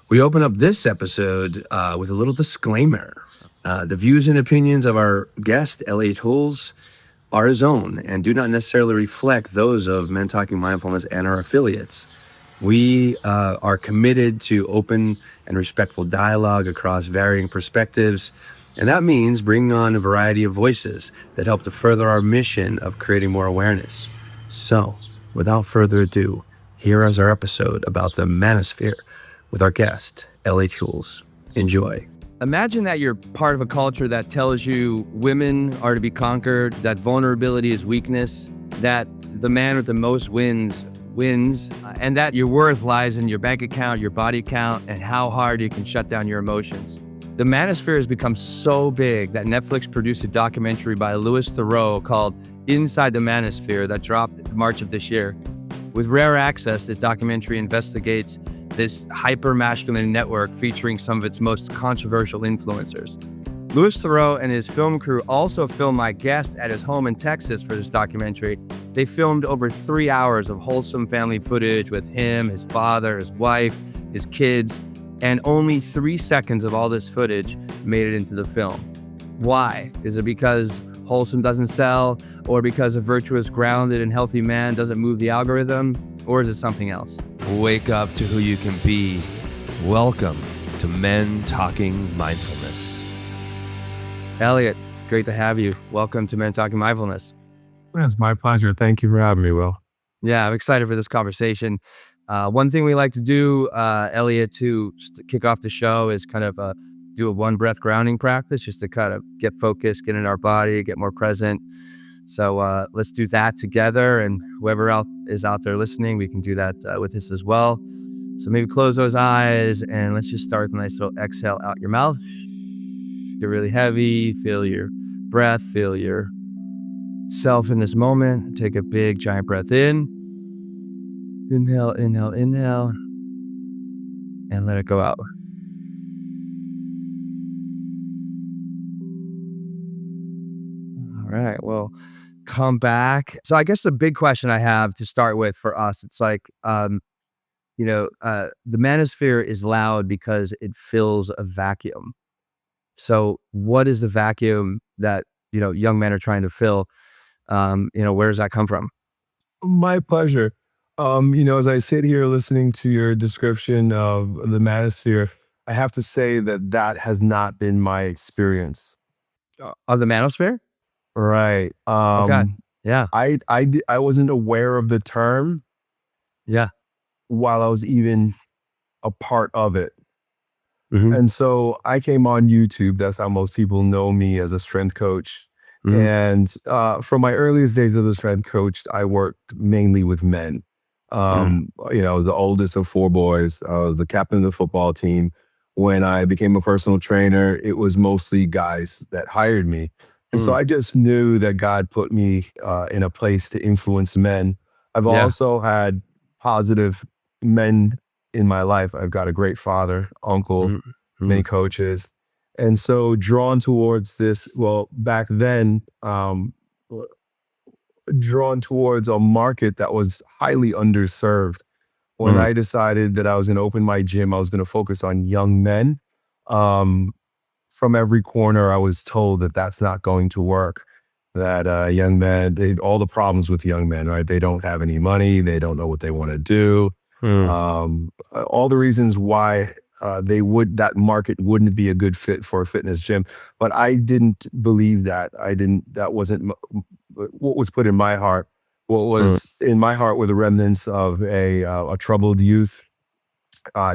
We open up this episode with a little disclaimer. The views and opinions of our guest, Elliott Hulse, are his own and do not necessarily reflect those of Men Talking Mindfulness and our affiliates. We are committed to open and respectful dialogue across varying perspectives, and that means bringing on a variety of voices that help to further our mission of creating more awareness. So, without further ado, here is our episode about the Manosphere with our guest, Elliott Hulse. Enjoy. Imagine that you're part of a culture that tells you women are to be conquered, that vulnerability is weakness, that the man with the most wins, and that your worth lies in your bank account, your body count, and how hard you can shut down your emotions. The Manosphere has become so big that Netflix produced a documentary by Louis Theroux called Inside the Manosphere that dropped in March of this year. With rare access, this documentary investigates this hyper-masculine network featuring some of its most controversial influencers. Louis Theroux and his film crew also filmed my guest at his home in Texas for this documentary. They filmed over 3 hours of wholesome family footage with him, his father, his wife, his kids, and only 3 seconds of all this footage made it into the film. Why? Is it because wholesome doesn't sell, or because a virtuous, grounded, and healthy man doesn't move the algorithm, or is it something else? Wake up to who you can be. Welcome to Men Talking Mindfulness. Elliott, great to have you. Welcome to Men Talking Mindfulness. It's my pleasure. Thank you for having me, Will. Yeah, I'm excited for this conversation. One thing we like to do, Elliott, to kick off the show is kind of do a one breath grounding practice just to kind of get focused, get in our body, get more present. So let's do that together, and whoever else is out there listening, we can do that with us as well. So maybe close those eyes and let's just start with a nice little exhale out your mouth. Get really heavy, feel your breath, feel your self in this moment. Take a big giant breath in. Inhale, inhale, inhale, and let it go out. All right, well, come back. So I guess the big question I have to start with for us, it's like, the Manosphere is loud because it fills a vacuum. So what is the vacuum that, young men are trying to fill? Where does that come from? My pleasure. As I sit here listening to your description of the Manosphere, I have to say that has not been my experience. Of the Manosphere? Right. Okay. Yeah. I wasn't aware of the term. Yeah. While I was even a part of it. Mm-hmm. And so I came on YouTube. That's how most people know me, as a strength coach. Mm-hmm. And from my earliest days as a strength coach, I worked mainly with men. I was the oldest of 4 boys. I was the captain of the football team. When I became a personal trainer, it was mostly guys that hired me. And so I just knew that God put me in a place to influence men. I've also had positive men in my life. I've got a great father, uncle, many coaches. And so drawn towards this, back then, drawn towards a market that was highly underserved. When I decided that I was going to open my gym, I was going to focus on young men. From every corner, I was told that that's not going to work. That young men, all the problems with young men, right? They don't have any money. They don't know what they want to do. All the reasons why that market wouldn't be a good fit for a fitness gym. But I didn't believe that. That wasn't what was put in my heart. What was in my heart were the remnants of a troubled youth,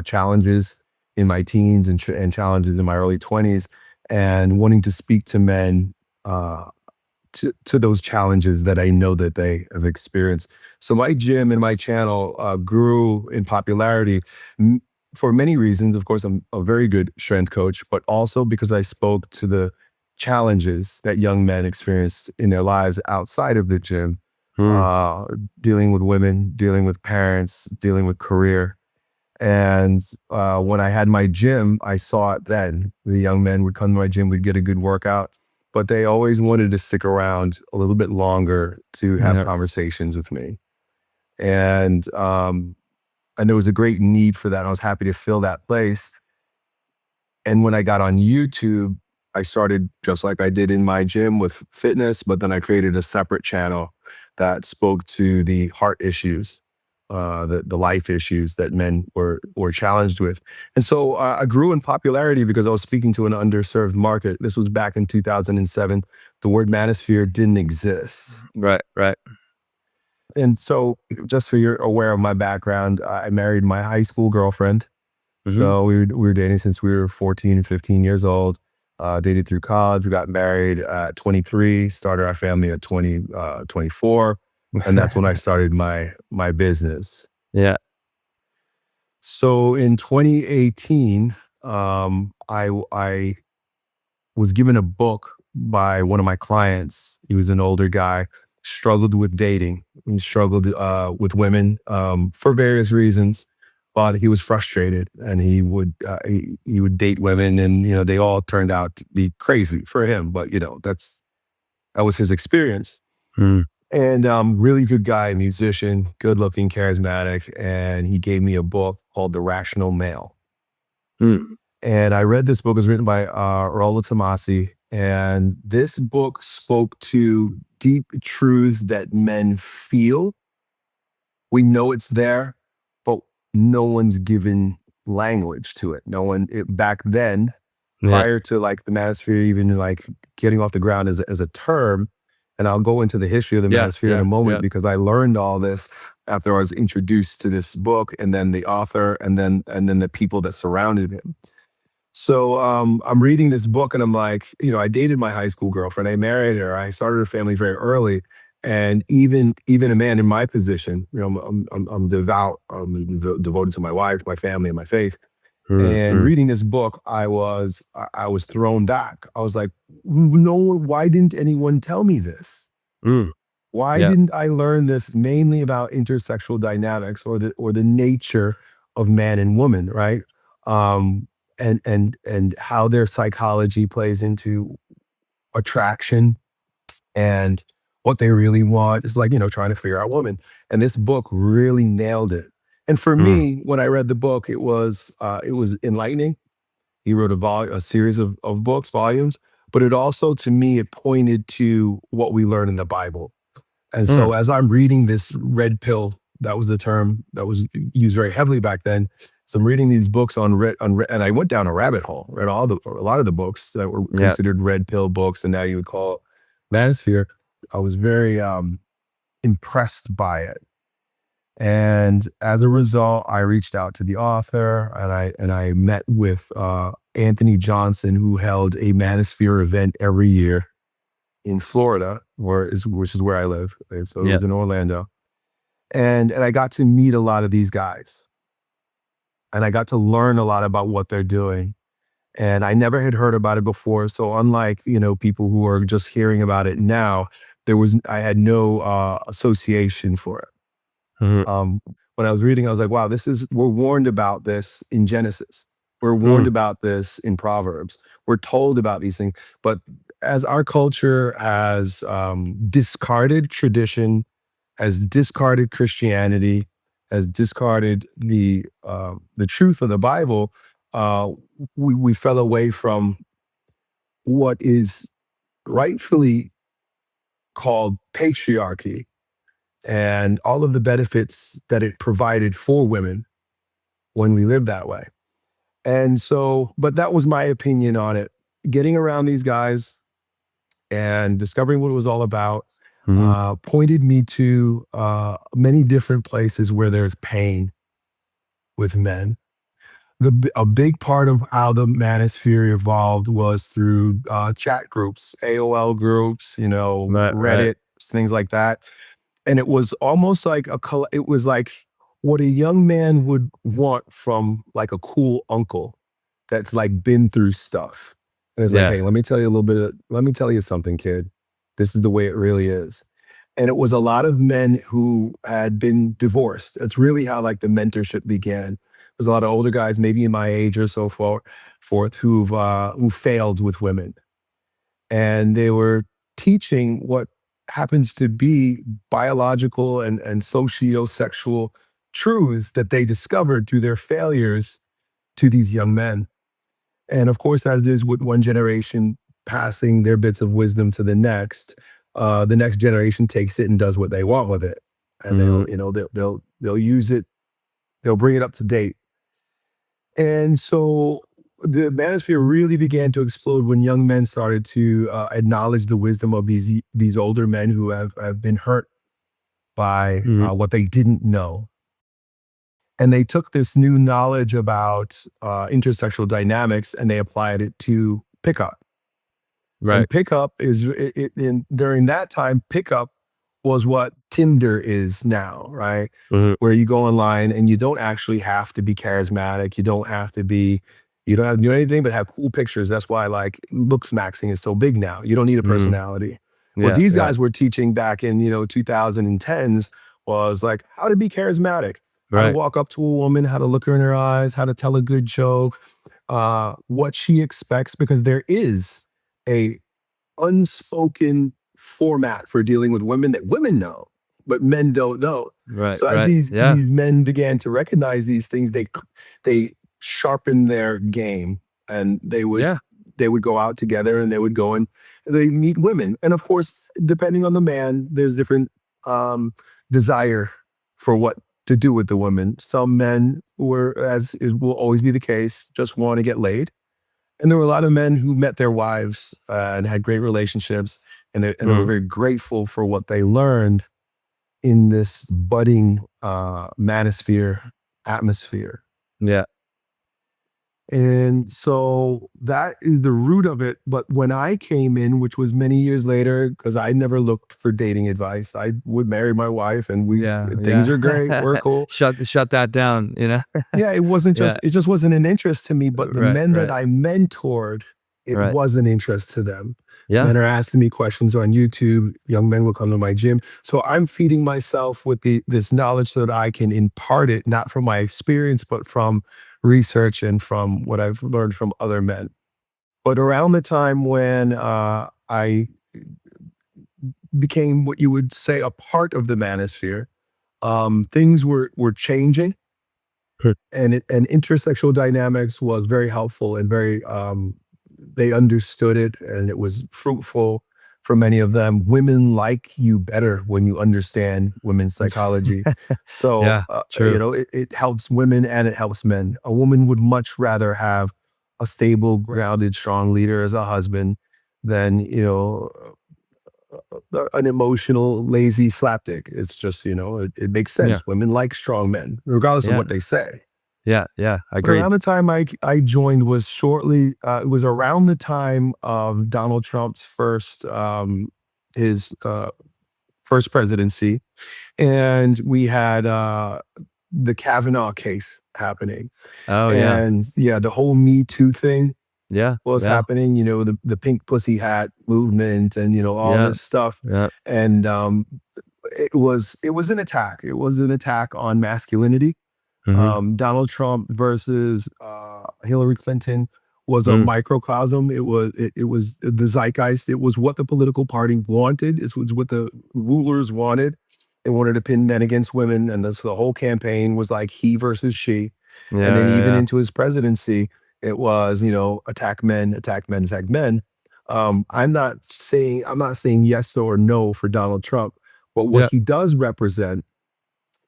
challenges in my teens and challenges in my early 20s, and wanting to speak to men to those challenges that I know that they have experienced. So my gym and my channel grew in popularity for many reasons. Of course, I'm a very good strength coach, but also because I spoke to the challenges that young men experience in their lives outside of the gym, dealing with women, dealing with parents, dealing with career. And when I had my gym, I saw it then. The young men would come to my gym, we'd get a good workout, but they always wanted to stick around a little bit longer to have conversations with me. And And there was a great need for that. I was happy to fill that place. And when I got on YouTube, I started just like I did in my gym with fitness, but then I created a separate channel that spoke to the heart issues, the life issues that men were challenged with. And so I grew in popularity because I was speaking to an underserved market. This was back in 2007. The word manosphere didn't exist. Right. And so, just so you're aware of my background, I married my high school girlfriend. So we were dating since we were 14 and 15 years old, dated through college. We got married at 23, started our family at 24. And that's when I started my business. Yeah. So in 2018, I was given a book by one of my clients. He was an older guy, struggled with dating. He struggled with women for various reasons, but he was frustrated, and he would date women, and they all turned out to be crazy for him. But that was his experience. Mm. And really good guy, musician, good looking, charismatic, and he gave me a book called The Rational Male. Mm. And I read this book. It was written by Rollo Tomasi. And this book spoke to deep truths that men feel. We know it's there, but no one's given language to it. No one, back then, Yeah. prior to like the manosphere even like getting off the ground as a term. And I'll go into the history of the manosphere in a moment, because I learned all this after I was introduced to this book, and then the author, and then the people that surrounded him. So I'm reading this book, and I'm like, I dated my high school girlfriend. I married her. I started a family very early. And even a man in my position, I'm devout, devoted to my wife, my family, and my faith. And reading this book, I was thrown back. I was like, no one, why didn't anyone tell me this? Mm. Why Yeah. didn't I learn this mainly about intersexual dynamics, or the nature of man and woman, right? And how their psychology plays into attraction, and what they really want. It's like, trying to figure out woman. And this book really nailed it. And for me, when I read the book, it was enlightening. He wrote a series of books, volumes, but it also, to me, it pointed to what we learn in the Bible. And so as I'm reading this red pill, that was the term that was used very heavily back then. So I'm reading these books and I went down a rabbit hole, read a lot of the books that were considered red pill books, and now you would call it Manosphere. I was very impressed by it. And as a result, I reached out to the author, and I met with Anthony Johnson, who held a Manosphere event every year in Florida, which is where I live. Right? So it was in Orlando. And I got to meet a lot of these guys. And I got to learn a lot about what they're doing. And I never had heard about it before. So unlike, people who are just hearing about it now, I had no association for it. When I was reading, I was like, wow, we're warned about this in Genesis. We're warned about this in Proverbs. We're told about these things. But as our culture has discarded tradition, has discarded Christianity, has discarded the truth of the Bible, we fell away from what is rightfully called patriarchy, and all of the benefits that it provided for women when we lived that way. And so, but that was my opinion on it. Getting around these guys and discovering what it was all about pointed me to many different places where there's pain with men. A big part of how the manosphere evolved was through chat groups, AOL groups, Reddit, things like that. And it was almost like it was like what a young man would want from like a cool uncle that's like been through stuff. And it's like, hey, let me tell you something, kid. This is the way it really is. And it was a lot of men who had been divorced. It's really how like the mentorship began. There's a lot of older guys, maybe in my age or so forth, who failed with women. And they were teaching what happens to be biological and sociosexual truths that they discovered through their failures to these young men. And of course, as is with one generation passing their bits of wisdom to the next generation takes it and does what they want with it, and Mhm. they'll use it, they'll bring it up to date. And so the manosphere really began to explode when young men started to acknowledge the wisdom of these older men who have been hurt by Mhm. what they didn't know. And they took this new knowledge about intersexual dynamics and they applied it to pickup. Right. And pickup is during that time, pickup was what Tinder is now, right? Mhm. Where you go online and you don't actually have to be charismatic. You don't have to do anything but have cool pictures. That's why like looks maxing is so big now. You don't need a Mhm. personality. What Yeah, these yeah. guys were teaching back in 2010s was like how to be charismatic, how to Right. walk up to a woman, how to look her in her eyes, how to tell a good joke, what she expects, because there is a unspoken format for dealing with women that women know, but men don't know. Right, So as right. Yeah. these men began to recognize these things, they sharpened their game, and Yeah. they would go out together and they would go and they meet women. And of course, depending on the man, there's different um, desire for what to do with the woman. Some men were, as it will always be the case, just want to get laid, and there were a lot of men who met their wives and had great relationships, and they were Mhm. very grateful for what they learned in this budding manosphere atmosphere. Yeah. And so that is the root of it. But when I came in, which was many years later, because I never looked for dating advice, I would marry my wife, and Yeah, things yeah. are great, we're cool. Shut that down, you know? Yeah, Yeah. it just wasn't an interest to me, but the Right, men that right, I mentored, it right. was an interest to them. Yeah. Men are asking me questions on YouTube. Young men will come to my gym. So I'm feeding myself with this knowledge so that I can impart it, not from my experience, but from research and from what I've learned from other men. But around the time when I became what you would say a part of the manosphere, things were changing, and intersexual dynamics was very helpful and very they understood it, and it was fruitful for many of them. Women like you better when you understand women's psychology. So Yeah, true. it helps women and it helps men. A woman would much rather have a stable, grounded, strong leader as a husband than an emotional, lazy slapdick. It's just it makes Yeah. sense. Women like strong men, regardless of Yeah. what they say. Yeah, yeah. But around Agreed. the time I joined was shortly, it was around the time of Donald Trump's his first presidency, and we had the Kavanaugh case happening, Oh, yeah. and yeah, the whole Me Too thing Yeah, was yeah, happening. The pink pussy hat movement, and all yeah, this stuff, yeah. and it was an attack. It was an attack on masculinity. Mhm. Donald Trump versus Hillary Clinton was a Mm. microcosm. It was the zeitgeist. It was what the political party wanted. It was what the rulers wanted. They wanted to pin men against women, and this the whole campaign was like he versus she. Yeah, And then yeah, even yeah. into his presidency, it was attack men, attack men, attack men. I'm not saying yes or no for Donald Trump, but what Yeah. he does represent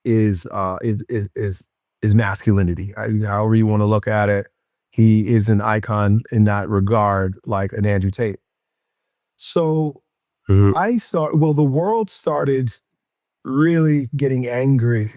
is uh is is is, is masculinity. However you want to look at it, he is an icon in that regard, like an Andrew Tate. So Mhm. the world started really getting angry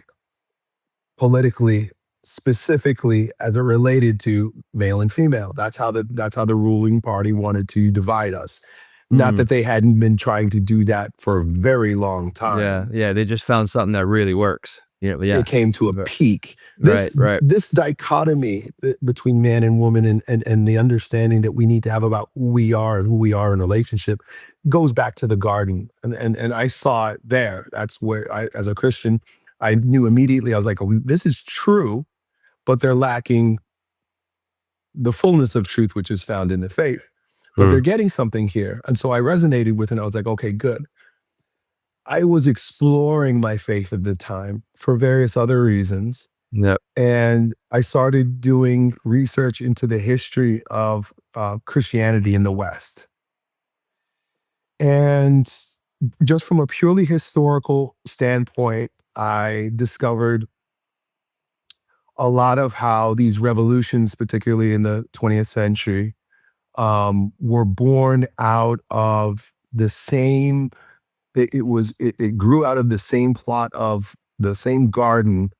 politically, specifically as it related to male and female. That's how the ruling party wanted to divide us. Not Mm. that they hadn't been trying to do that for a very long Yeah, time. yeah, they just found something that really works. Yeah. It came to a Ver peak. Right, right. This dichotomy between man and woman, and the understanding that we need to have about who we are and who we are in a relationship goes back to the garden. And I saw it there. That's where as a Christian, I knew immediately. I was like, oh, this is true, but they're lacking the fullness of truth, which is found in the faith. But they're Mm. getting something here. And so I resonated with it. And I was like, okay, good. I was exploring my faith at the time for various other reasons. Yep. And I started doing research into the history of Christianity in the West. And just from a purely historical standpoint, I discovered a lot of how these revolutions, particularly in the 20th century, were born out of the same. It grew out of the same plot of the same garden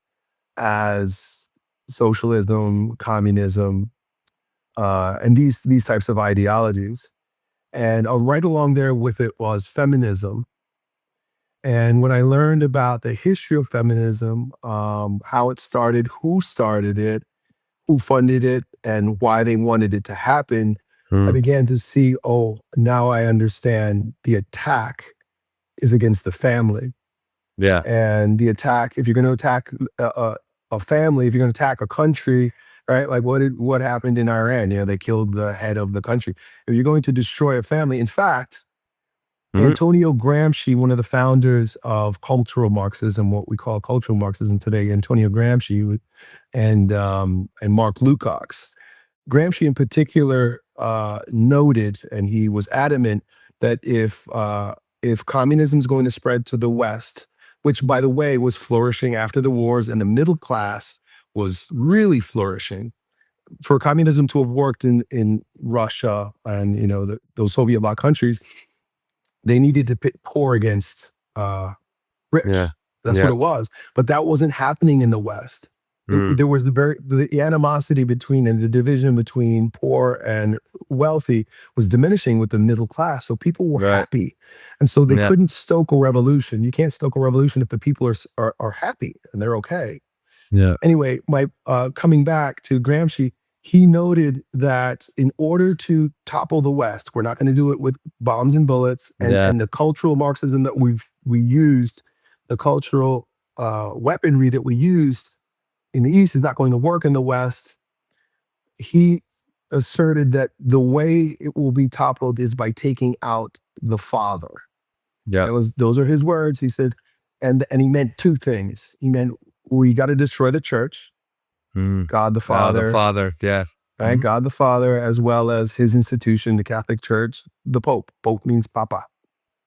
as socialism, communism, and these types of ideologies. And right along there with it was feminism. And when I learned about the history of feminism, how it started, who started it, who funded it, and why they wanted it to happen, I Mm. began to see, oh, now I understand the attack is against the family. Yeah. And the attack, if you're going to attack a family, if you're going to attack a country, right? Like what happened in Iran? They killed the head of the country. If you're going to destroy a family, in fact, Mhm. Antonio Gramsci, one of the founders of cultural Marxism, what we call cultural Marxism today, Antonio Gramsci and Mark Lukács. Gramsci in particular noted, and he was adamant that if communism is going to spread to the West, which by the way was flourishing after the wars, and the middle class was really flourishing, for communism to have worked in Russia and those Soviet bloc countries, they needed to pit poor against Yeah. rich. That's what Yeah. it was. But that wasn't happening in the West. Mm. There was the animosity between and the division between poor and wealthy was diminishing with the middle class. So people were Right. happy, and so they Yeah. couldn't stoke a revolution. You can't stoke a revolution if the people are happy and they're okay. Yeah. Anyway, my coming back to Gramsci, he noted that in order to topple the West, we're not going to do it with bombs and bullets, and Yeah. the cultural Marxism that we used, the cultural weaponry that we used in the East is not going to work in the West. He asserted that the way it will be toppled is by taking out the father. Yeah. Those are his words. He said, and he meant two things. He meant we got to destroy the church, Mm. God the Oh, the Father, Father. Yeah. right? Mhm. God the Father, as well as his institution, the Catholic Church, the Pope. Pope means Papa,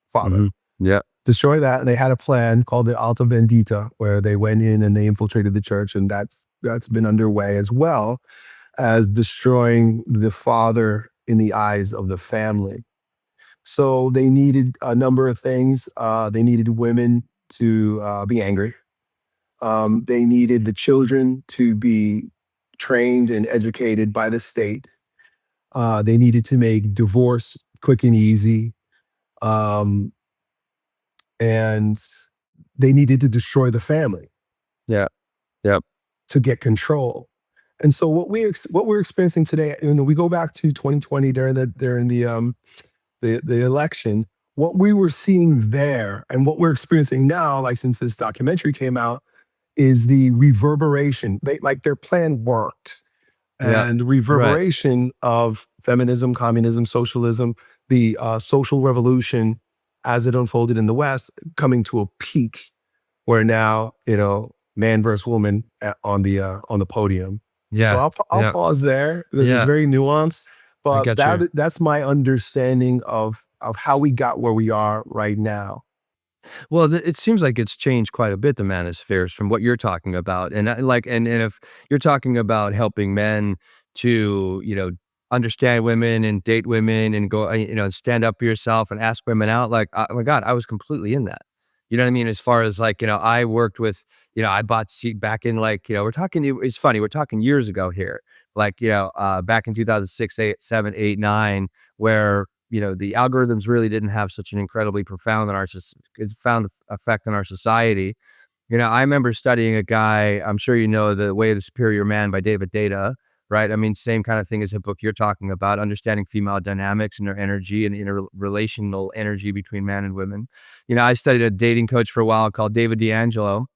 Father. Mhm. Yeah. Destroy that. And they had a plan called the Alta Vendita, where they went in and they infiltrated the church, and that's been underway, as well as destroying the father in the eyes of the family. So they needed a number of things. They needed women to be angry. They needed the children to be trained and educated by the state. They needed to make divorce quick and easy. Um, and they needed to destroy the family Yeah. Yep. to get control. And so what we're experiencing today, we go back to 2020 during the election. What we were seeing there and what we're experiencing now, like since this documentary came out, is the reverberation. Their plan worked, Yeah. and the Right. reverberation of feminism, communism, socialism, the social revolution as it unfolded in the West, coming to a peak where now man versus woman on the podium. So Yeah. I'll Yeah. pause there because it's Yeah. very nuanced, I but get you. that's my understanding of how we got where we are right now. Well, it seems like it's changed quite a bit, the manospheres, from what you're talking about, and and if you're talking about helping men to understand women and date women and go stand up for yourself and ask women out, like oh my God, I was completely in that. You know what I mean? As far as like I worked with I bought seat back in like we're talking. It's funny, we're talking years ago here, like back in 2006, 8, 7, 8, 9, where the algorithms really didn't have such an incredibly profound effect on our society. I remember studying a guy, I'm sure The Way of the Superior Man by David Data, right? I mean, same kind of thing as the book you're talking about, understanding female dynamics and their energy and interrelational energy between men and women. I studied a dating coach for a while called David D'Angelo,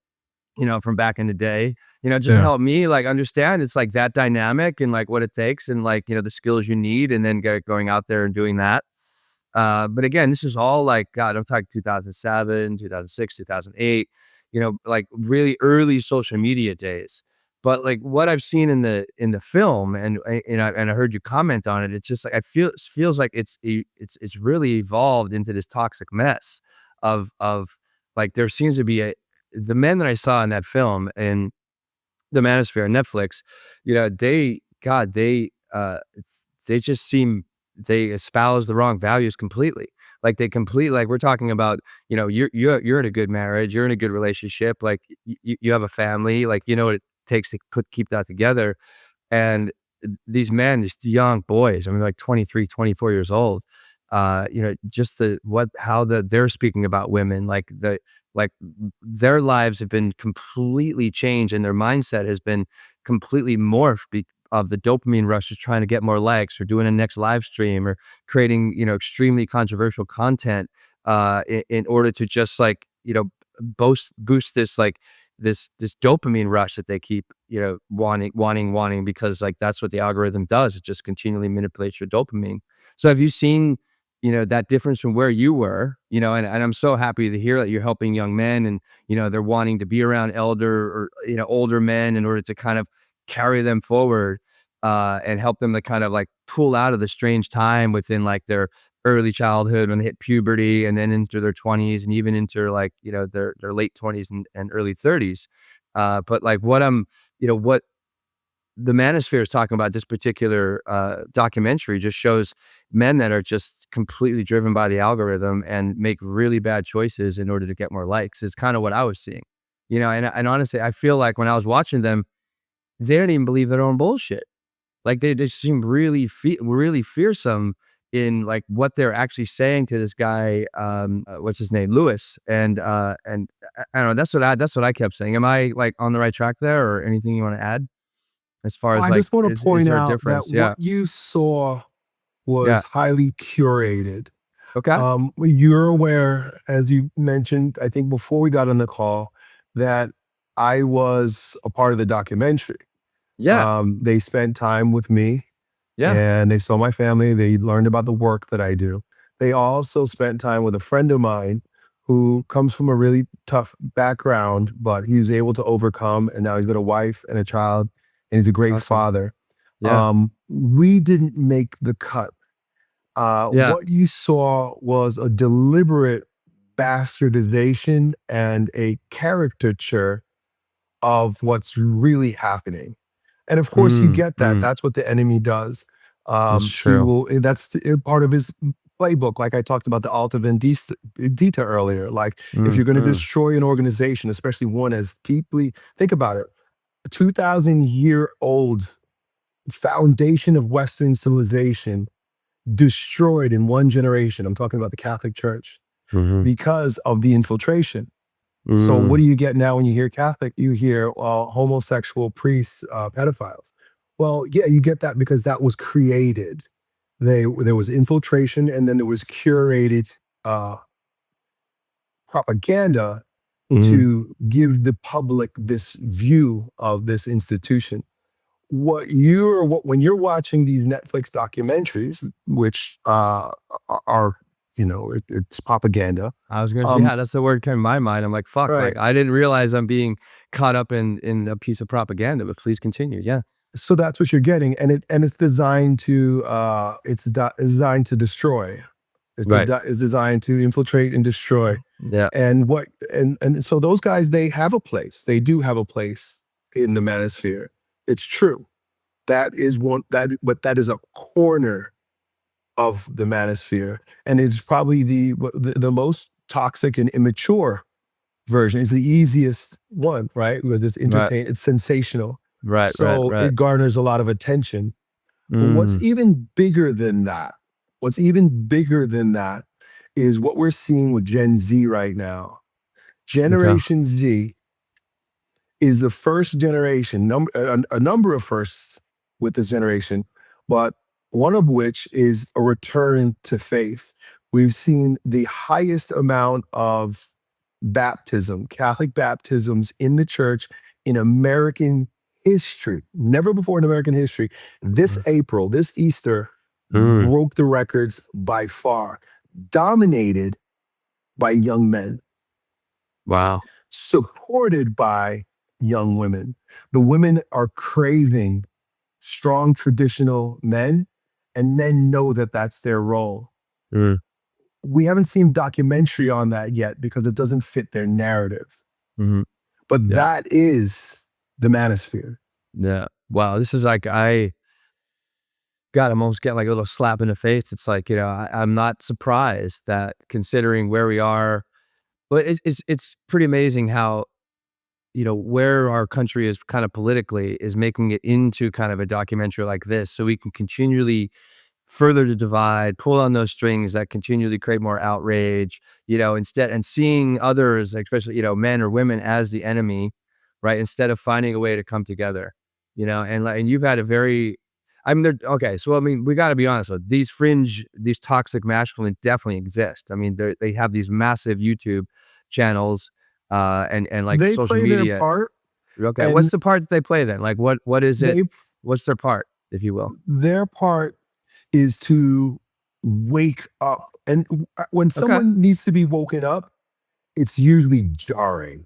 from back in the day, just to Yeah. help me like understand it's like that dynamic and like what it takes and like, the skills you need and then going out there and doing that. But again, this is all like, God, I'm talking 2007, 2006, 2008, like really early social media days. But like what I've seen in the film, and I heard you comment on it, it's just like it feels like it's really evolved into this toxic mess of like there seems to be the men that I saw in that film and the Manosphere on Netflix, they just seem they espouse the wrong values completely. Like they completely like we're talking about, you're in a good marriage, you're in a good relationship, like you have a family, like you know what it takes to keep that together. And these men, these young boys, I mean, like 23, 24 years old, just they're speaking about women, like their lives have been completely changed and their mindset has been completely morphed of the dopamine rush of trying to get more likes or doing a next live stream or creating, extremely controversial content, in order to just like, boost this like this dopamine rush that they keep, wanting because like that's what the algorithm does. It just continually manipulates your dopamine. So have you seen, that difference from where you were, and I'm so happy to hear that you're helping young men and, they're wanting to be around elder or, older men in order to kind of carry them forward, and help them to kind of like pull out of the strange time within like their early childhood when they hit puberty and then into their 20s and even into like, their late 20s and early 30s. But like what the Manosphere is talking about, this particular documentary just shows men that are just completely driven by the algorithm and make really bad choices in order to get more likes. It's kind of what I was seeing, and honestly, I feel like when I was watching them, they didn't even believe their own bullshit. Like they just seem really fearsome in like what they're actually saying to this guy, what's his name, Lewis, and I don't know. That's what I kept saying. Am I like on the right track there, or anything you want to add as far as I like just want to is point there a out that difference? what Yeah, you saw was yeah, highly curated. okay, You're aware, as you mentioned, I think before we got on the call, that I was a part of the documentary. yeah, They spent time with me yeah, and they saw my family. They learned about the work that I do. They also spent time with a friend of mine who comes from a really tough background, but he was able to overcome. And now he's got a wife and a child, and he's a great awesome, father. yeah, We didn't make the cut. yeah, What you saw was a deliberate bastardization and a caricature of what's really happening. And of course, you get that. mm, That's what the enemy does. that's He true, will. That's part of his playbook. Like I talked about the Alta Vendita earlier. Like if you're going to mm, destroy an organization, especially one as deeply, think about it, a 2,000-year-old foundation of Western civilization destroyed in one generation. I'm talking about the Catholic Church mm, because of the infiltration. So what mm, do you get now when you hear Catholic? You hear homosexual priests, pedophiles. Well, yeah, you get that because that was created. There was infiltration, and then there was curated uh, propaganda mm, to give the public this view of this institution. What when you're watching these Netflix documentaries, which are it's propaganda. I was gonna say, Um, yeah, that's the word came to my mind. I'm like, fuck, like right. I didn't realize I'm being caught up in a piece of propaganda. But please continue. Yeah, So that's what you're getting, and it's designed to it's designed to destroy. right, It's designed to infiltrate and destroy. yeah, And so those guys, they have a place. They do have a place in the manosphere. It's true. That is one that but that is a corner of the manosphere, and it's probably the most toxic and immature version. It's the easiest one, right? Because right, it's sensational, right, so right. it garners a lot of attention. But Mm, what's even bigger than that is what we're seeing with Gen Z right now. okay. Generation Z is the first generation, a number of firsts with this generation, but one of which is a return to faith. We've seen the highest amount of Catholic baptisms in the church in American history. Never before in American history. This April, this Easter, Mm, broke the records by far. dominated by young men, Wow. supported by young women. The women are craving strong traditional men, and men know that that's their role. Mm, We haven't seen documentary on that yet because it doesn't fit their narrative. mhm. But Yeah. that is the manosphere. Yeah. Wow. This is like God, I'm almost getting like a little slap in the face. It's like, I'm not surprised that considering where we are, but it's pretty amazing how, where our country is kind of politically is making it into kind of a documentary like this. So we can continually further to divide, pull on those strings that continually create more outrage, instead and seeing others, especially, men or women as the enemy, right? Instead of finding a way to come together, and you've had a very, I mean, okay. So, I mean, we got to be honest with these toxic masculine definitely exist. I mean, they have these massive YouTube channels, and like They social play their media. part, Okay. What's and the part that they play then? Like, what is it? they What's their part, if you will? their part is to wake up. And when Okay. someone needs to be woken up, it's usually jarring.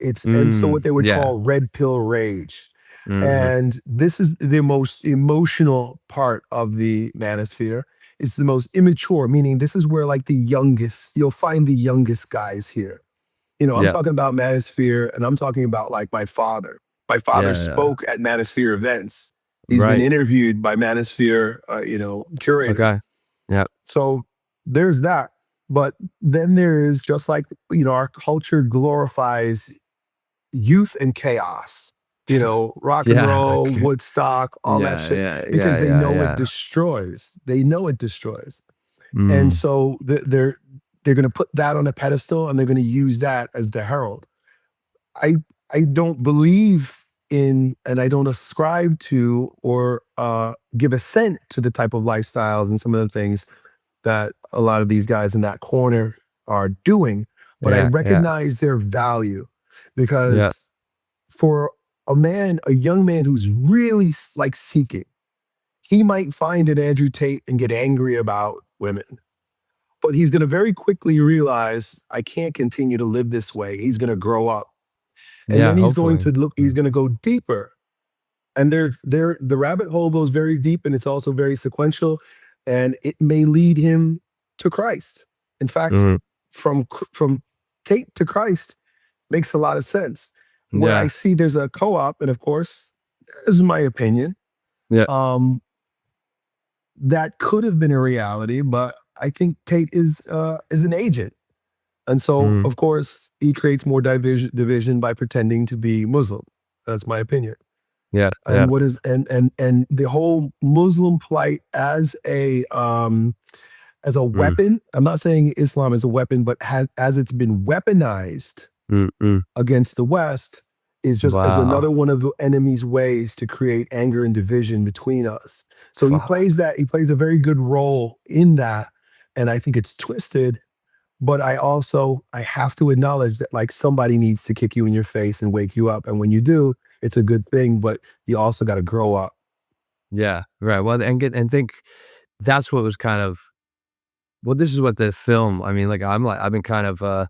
And so what they would Yeah. call red pill rage. Mhm. And this is the most emotional part of the manosphere. It's the most immature, meaning this is where like the youngest, you'll find the youngest guys here. I'm Yeah. talking about Manosphere, and I'm talking about like my father. My father Yeah, yeah. spoke at Manosphere events. He's been Right. interviewed by Manosphere, curators. Okay. Yep. So there's that. But then there is just like, our culture glorifies youth and chaos, rock and Yeah. roll, Okay. Woodstock, all that Yeah, shit, yeah, because yeah, they yeah, know it yeah. destroys. They know it destroys. And Mm. so they're going to put that on a pedestal and they're going to use that as the herald. I I don't believe in and I don't ascribe to or give assent to the type of lifestyles and some of the things that a lot of these guys in that corner are doing, but I Yeah, yeah, recognize their value yeah, because for a young man who's really like seeking, he might find an Andrew Tate and get angry about women. But he's going to very quickly realize I can't continue to live this way. He's going to grow up. And yeah, then he's going hopefully. to look, he's Mm. going to go deeper. And the rabbit hole goes very deep and it's also very sequential. And it may lead him to Christ. In fact, Mhm. from Tate to Christ makes a lot of sense. Where I Yeah, see there's a co-op, and of course, this is my opinion, yeah. um, that could have been a reality, but I think Tate is an agent. And so, Mm. of course, he creates more division by pretending to be Muslim. That's my opinion. Yeah, yeah. And what is and the whole Muslim plight as a Mm, weapon. I'm not saying Islam is a weapon, but as it's been weaponized mm, mm. against the West is just as Wow. another one of the enemy's ways to create anger and division between us. So Fuck. he plays a very good role in that. And I think it's twisted, but I have to acknowledge that like somebody needs to kick you in your face and wake you up. And when you do, it's a good thing, but you also got to grow up. Yeah, right. Well, and think that's what was kind of, well, this is what the film, I mean, I've been kind of,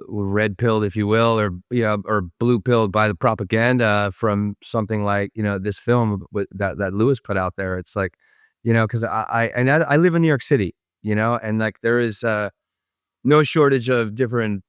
red pilled, if you will, or blue pilled by the propaganda from something like, this film that Lewis put out there. It's like, because I live in New York City, and like there is no shortage of different,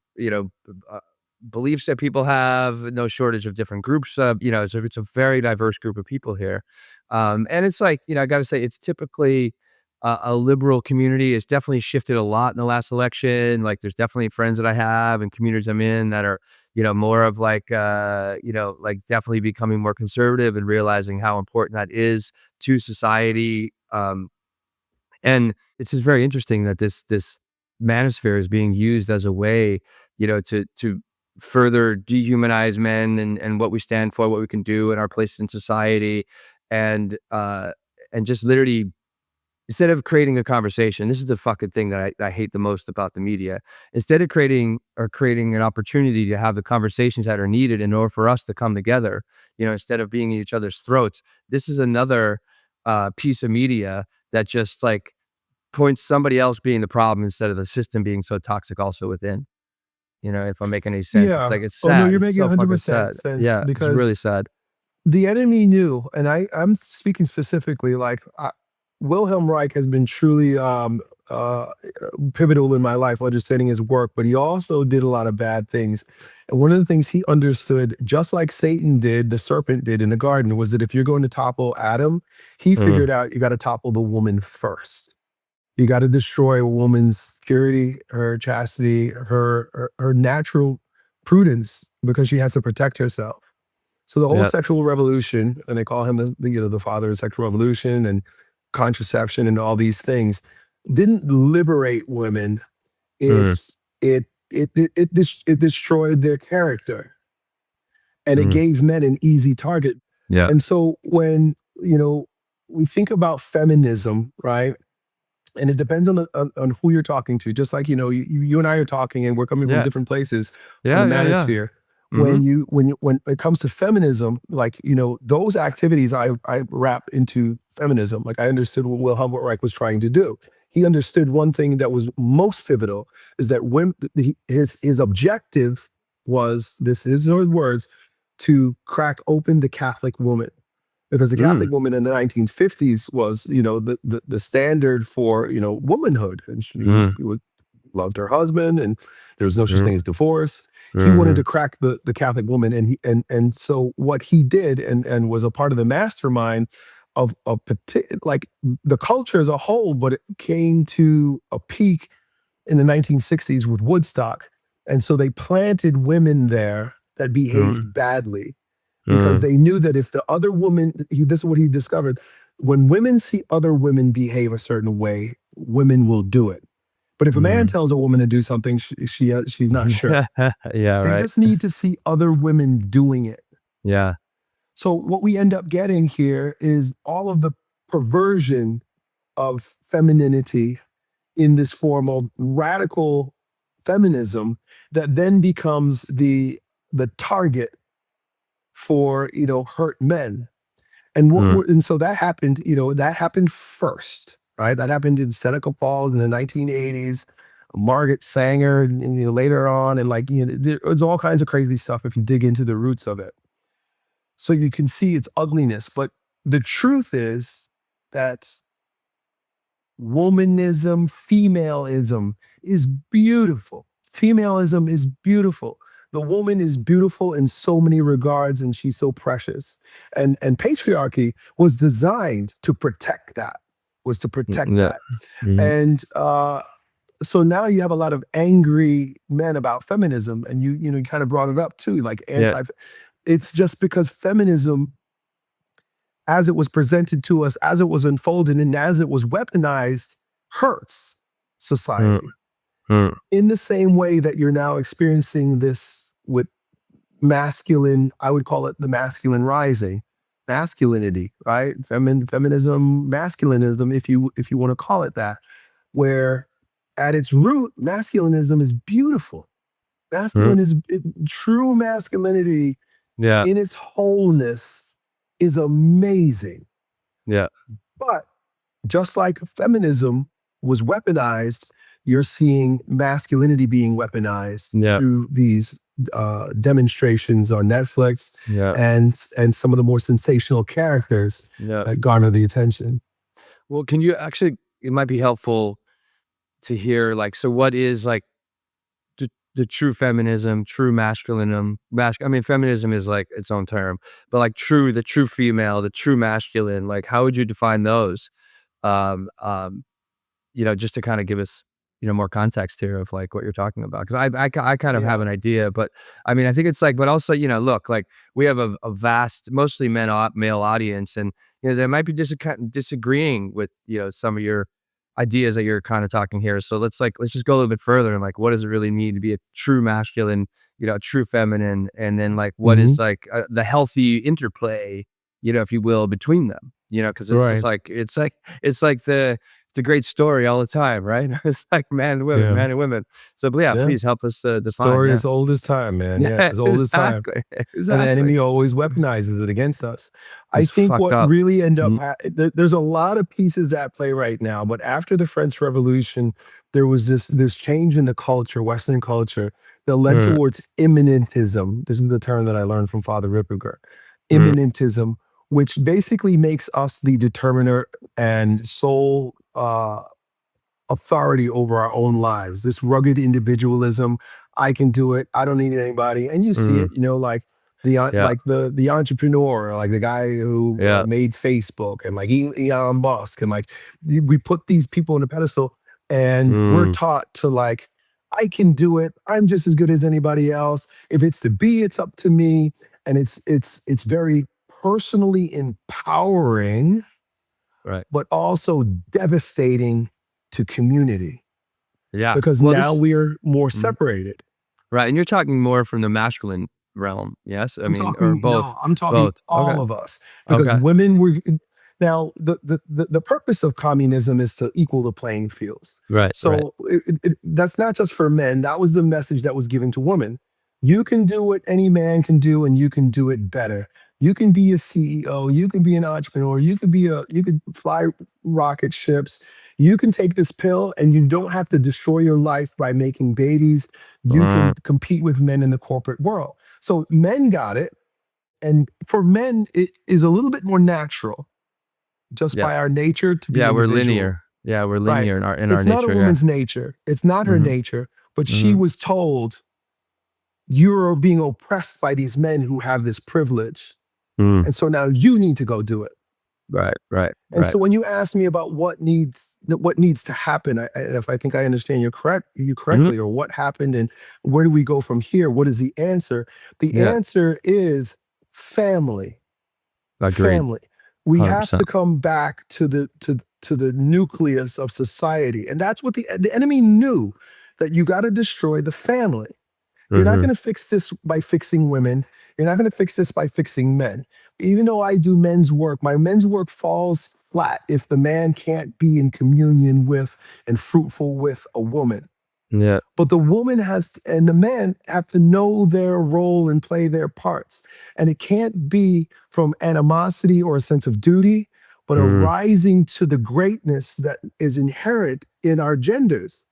beliefs that people have, no shortage of different groups. So it's a very diverse group of people here. And it's like, I got to say, it's typically a liberal community. It's definitely shifted a lot in the last election. Like, there's definitely friends that I have and communities I'm in that are, more of like, like definitely becoming more conservative and realizing how important that is to society. And it's just very interesting that this manosphere is being used as a way, to further dehumanize men and what we stand for, what we can do in our place in society, and just literally instead of creating a conversation, this is the fucking thing that I hate the most about the media. Instead of creating an opportunity to have the conversations that are needed in order for us to come together, instead of being in each other's throats, this is another piece of media that just like points somebody else being the problem instead of the system being so toxic also within. If I'm making any sense, it's Yeah. like, it's Oh no, sad. you're It's making so fucking 100% sad. sense Yeah, it's really because sad. the enemy knew, and I'm speaking specifically, like Wilhelm Reich has been truly uh, pivotal in my life, understanding his work, but he also did a lot of bad things. And one of the things he understood, just like Satan did, the serpent did in the garden, was that if you're going to topple Adam, he Mm, figured out you got to topple the woman first. You got to destroy a woman's purity, her chastity, her natural prudence, because she has to protect herself. So the whole yeah. sexual revolution, and they call him the father of sexual revolution and contraception and all these things, didn't liberate women. Mm, It destroyed their character, and it mm, gave men an easy target. yeah. And so when we think about feminism, right? And it depends on who you're talking to. Just like you and I are talking, and we're coming from Yeah. different places on the Yeah, yeah, yeah. manosphere. Mhm. When it comes to feminism, like those activities, I wrap into feminism. Like I understood what Wilhelm Reich was trying to do. He understood one thing that was most pivotal is that when his objective was, this is his words, to crack open the Catholic woman, because the Mm, Catholic woman in the 1950s was, the standard for, womanhood, and she mm, loved her husband, and there was no such mm, thing as divorce. He wanted mhm, to crack the Catholic woman, and so what he did, and was a part of the mastermind of like the culture as a whole, but it came to a peak in the 1960s with Woodstock, and so they planted women there that mm, behaved badly because mm, they knew that if the other woman, this is what he discovered, when women see other women behave a certain way, women will do it. But if a man mhm. tells a woman to do something, she's not sure. Yeah, They right. just need to see other women doing it. Yeah. So what we end up getting here is all of the perversion of femininity in this form of radical feminism that then becomes the target for hurt men. And Mm, and so that happened first, right? That happened in Seneca Falls in the 1980s. Margaret Sanger, and later on, and like there's all kinds of crazy stuff if you dig into the roots of it. So you can see its ugliness, but the truth is that womanism, femaleism is beautiful. Femaleism is beautiful. The woman is beautiful in so many regards, and she's so precious. And patriarchy was designed to protect that, was to protect yeah. that. Mhm. And so now you have a lot of angry men about feminism, and you kind of brought it up too, like Yeah. anti. It's just because feminism, as it was presented to us, as it was unfolded, and as it was weaponized, hurts Mm, society. mm, In the same way that you're now experiencing this with masculine, I would call it the masculine rising, masculinity, right? Feminism, masculinism, if you want to call it that, where at its root, masculinism is beautiful. mm, True masculinity yeah, in its wholeness is amazing. yeah, But just like feminism was weaponized, you're seeing masculinity being weaponized yeah, through these demonstrations on Netflix, yeah, and some of the more sensational characters yeah. that garner the attention. Well, can you actually, it might be helpful to hear, like, so what is like the true feminism, true masculinism, I mean, feminism is like its own term, but like the true female, the true masculine, like how would you define those? Um, um, just to kind of give us, more context here of like what you're talking about. Cause I kind of have Yeah. an idea, but I mean, I think it's like, but also, look, like we have a vast, mostly male audience, and, they might be disagreeing with, some of your ideas that you're kind of talking here. So let's just go a little bit further and like, what does it really mean to be a true masculine, a true feminine? And then like, what Hmm. is like the healthy interplay, if you will, between them, cause it's just Right. like, it's like the the great story all the time, right? It's like man and women, Yeah. man and women. So, but yeah, Yeah. please help us define. Story Yeah, as old as time, man. Yeah, yeah, as old as time. exactly, And the exactly. enemy always weaponizes it against us. I It's think fucked what up. really end up Mm, there's a lot of pieces at play right now, but after the French Revolution, there was this change in the culture, Western culture, that led mm, towards immanentism. This is the term that I learned from Father Ripperger. mm, Immanentism, which basically makes us the determiner and sole authority over our own lives. This rugged individualism. I can do it. I don't need anybody. And you see mm. it, like Yeah, the entrepreneur, like the guy who yeah. made Facebook, and like Elon Musk, and like we put these people on a pedestal, and we're Mm, taught to like, I can do it. I'm just as good as anybody else. If it's to be, it's up to me. And it's very personally empowering, right. but also devastating to community, Yeah. because Well, now this. we're more Mm, separated. right, and you're talking more from the masculine realm, yes? I I'm mean, or talking, both? no, I'm talking Both. Okay. all of us, because Okay. women were now the purpose of communism is to equal the playing fields. Right. Right. So that's not just for men. That was the message that was given to women. You can do what any man can do, and you can do it better. You can be a CEO. You can be an entrepreneur. You could fly rocket ships. You can take this pill, and you don't have to destroy your life by making babies. You Mm, can compete with men in the corporate world. So men got it. And for men, it is a little bit more natural, just yeah. by our nature, to be Yeah, we're individual. linear. Yeah, we're Right. linear in our It's not a nature, yeah. woman's nature. It's not her Mhm, nature, but she mhm, was told, you're being oppressed by these men who have this privilege. mm. And so now you need to go do it. Right, right, And right. so when you ask me about what needs to happen, if I think I understand you Mhm, correctly, or what happened and where do we go from here? What is the answer? The yeah, answer is family. agreed, Family. We have 100%. to come back to the nucleus of society, and that's what the enemy knew, that you got to destroy the family. You're not Mhm, going to fix this by fixing women. You're not going to fix this by fixing men. Even though I do men's work, my men's work falls flat if the man can't be in communion with and fruitful with a woman. yeah, But the woman and the man have to know their role and play their parts. And it can't be from animosity or a sense of duty, but a mhm, rising to the greatness that is inherent in our genders.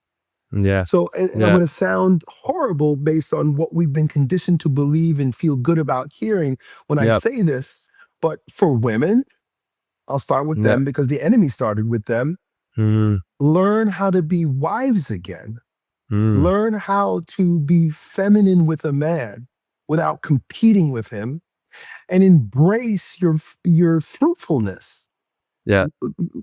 yeah, So, and I'm yeah, going to sound horrible based on what we've been conditioned to believe and feel good about hearing when I yep, say this, but for women, I'll start with yep, them because the enemy started with them. mhm, Learn how to be wives again. mm, Learn how to be feminine with a man without competing with him, and embrace your fruitfulness. yeah,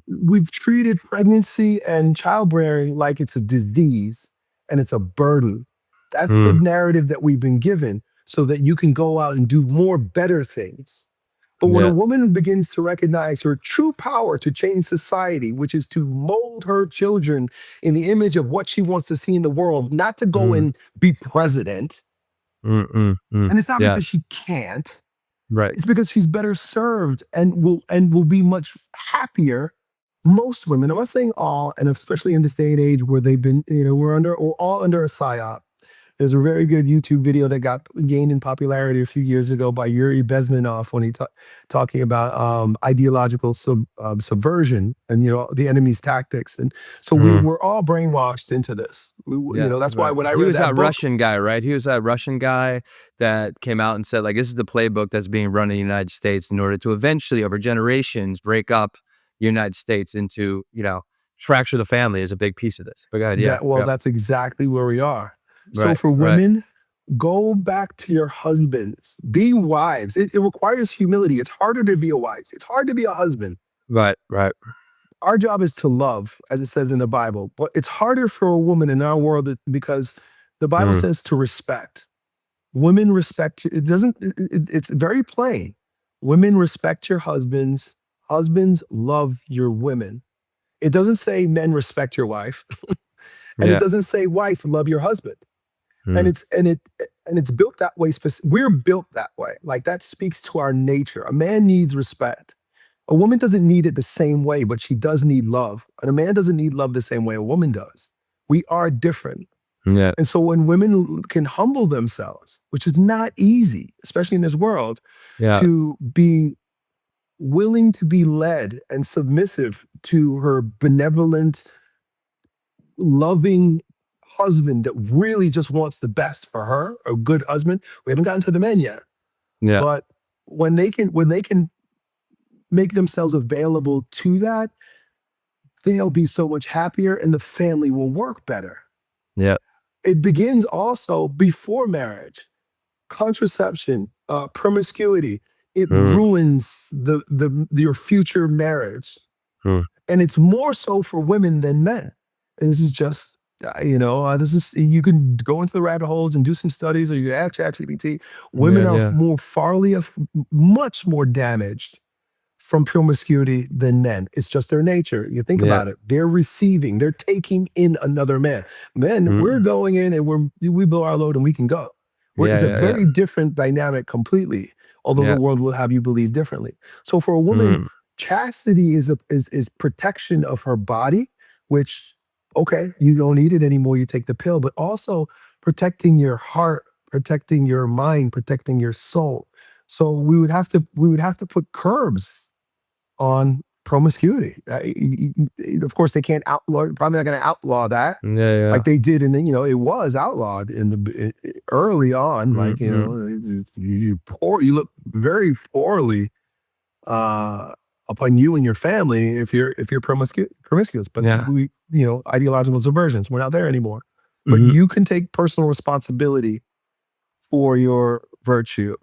We've treated pregnancy and childbearing like it's a disease and it's a burden. That's the mm, narrative that we've been given, so that you can go out and do more better things. But when a yeah, woman begins to recognize her true power to change society, which is to mold her children in the image of what she wants to see in the world, not to go mm, and be president, and it's not yeah, because she can't, right, it's because she's better served and will be much happier. Most women, I'm not saying all, and especially in this day and age where they've been, we're all under a psyop. There's a very good YouTube video that got gained in popularity a few years ago by Yuri Bezmenov, when he talking about ideological subversion and the enemy's tactics. And so mm. we're all brainwashed into this. Yeah, That's why right. when I He read was that that book, Russian guy, right? He was that Russian guy that came out and said, like, this is the playbook that's being run in the United States in order to eventually, over generations, break up the United States into, fracture the family is a big piece of this. But go ahead, yeah, yeah. that's exactly where we are. So Right, for right, women, go back to your husbands. Be wives. It requires humility. It's harder to be a wife. It's hard to be a husband. right, right. Our job is to love, as it says in the Bible. But it's harder for a woman in our world because the Bible Mm, says to respect. Women respect. It doesn't. It's very plain. Women respect your husbands. Husbands love your women. It doesn't say men respect your wife, and it yeah, doesn't say wife love your husband. And mm, it's built that way. We're built that way. Like, that speaks to our nature. A man needs respect. A woman doesn't need it the same way, but she does need love. And a man doesn't need love the same way a woman does. We are different. Yeah. And so when women can humble themselves, which is not easy, especially in this world, Yeah. to be willing to be led and submissive to her benevolent, loving husband that really just wants the best for her, a good husband. We haven't gotten to the men yet. Yeah. But when they can make themselves available to that, they'll be so much happier and the family will work better. Yeah. It begins also before marriage. Contraception, promiscuity, it ruins your future marriage. And it's more so for women than men. And this is just, you can go into the rabbit holes and do some studies, or you can ask ChatGPT. Women are much more damaged from promiscuity than men. It's just their nature. You think about it. They're receiving, they're taking in another man. Men, we're going in and we blow our load and we can go. It's a very different dynamic completely, although the world will have you believe differently. So for a woman, chastity is protection of her body, which, okay, you don't need it anymore, you take the pill, but also protecting your heart, protecting your mind, protecting your soul. So we would have to put curbs on promiscuity. Of course, they can't outlaw. Probably not going to outlaw that, like they did, and then it was outlawed in the early on. Like you look very poorly upon you and your family if you're promiscuous. But we, ideological subversions, we're not there anymore. But you can take personal responsibility for your virtue.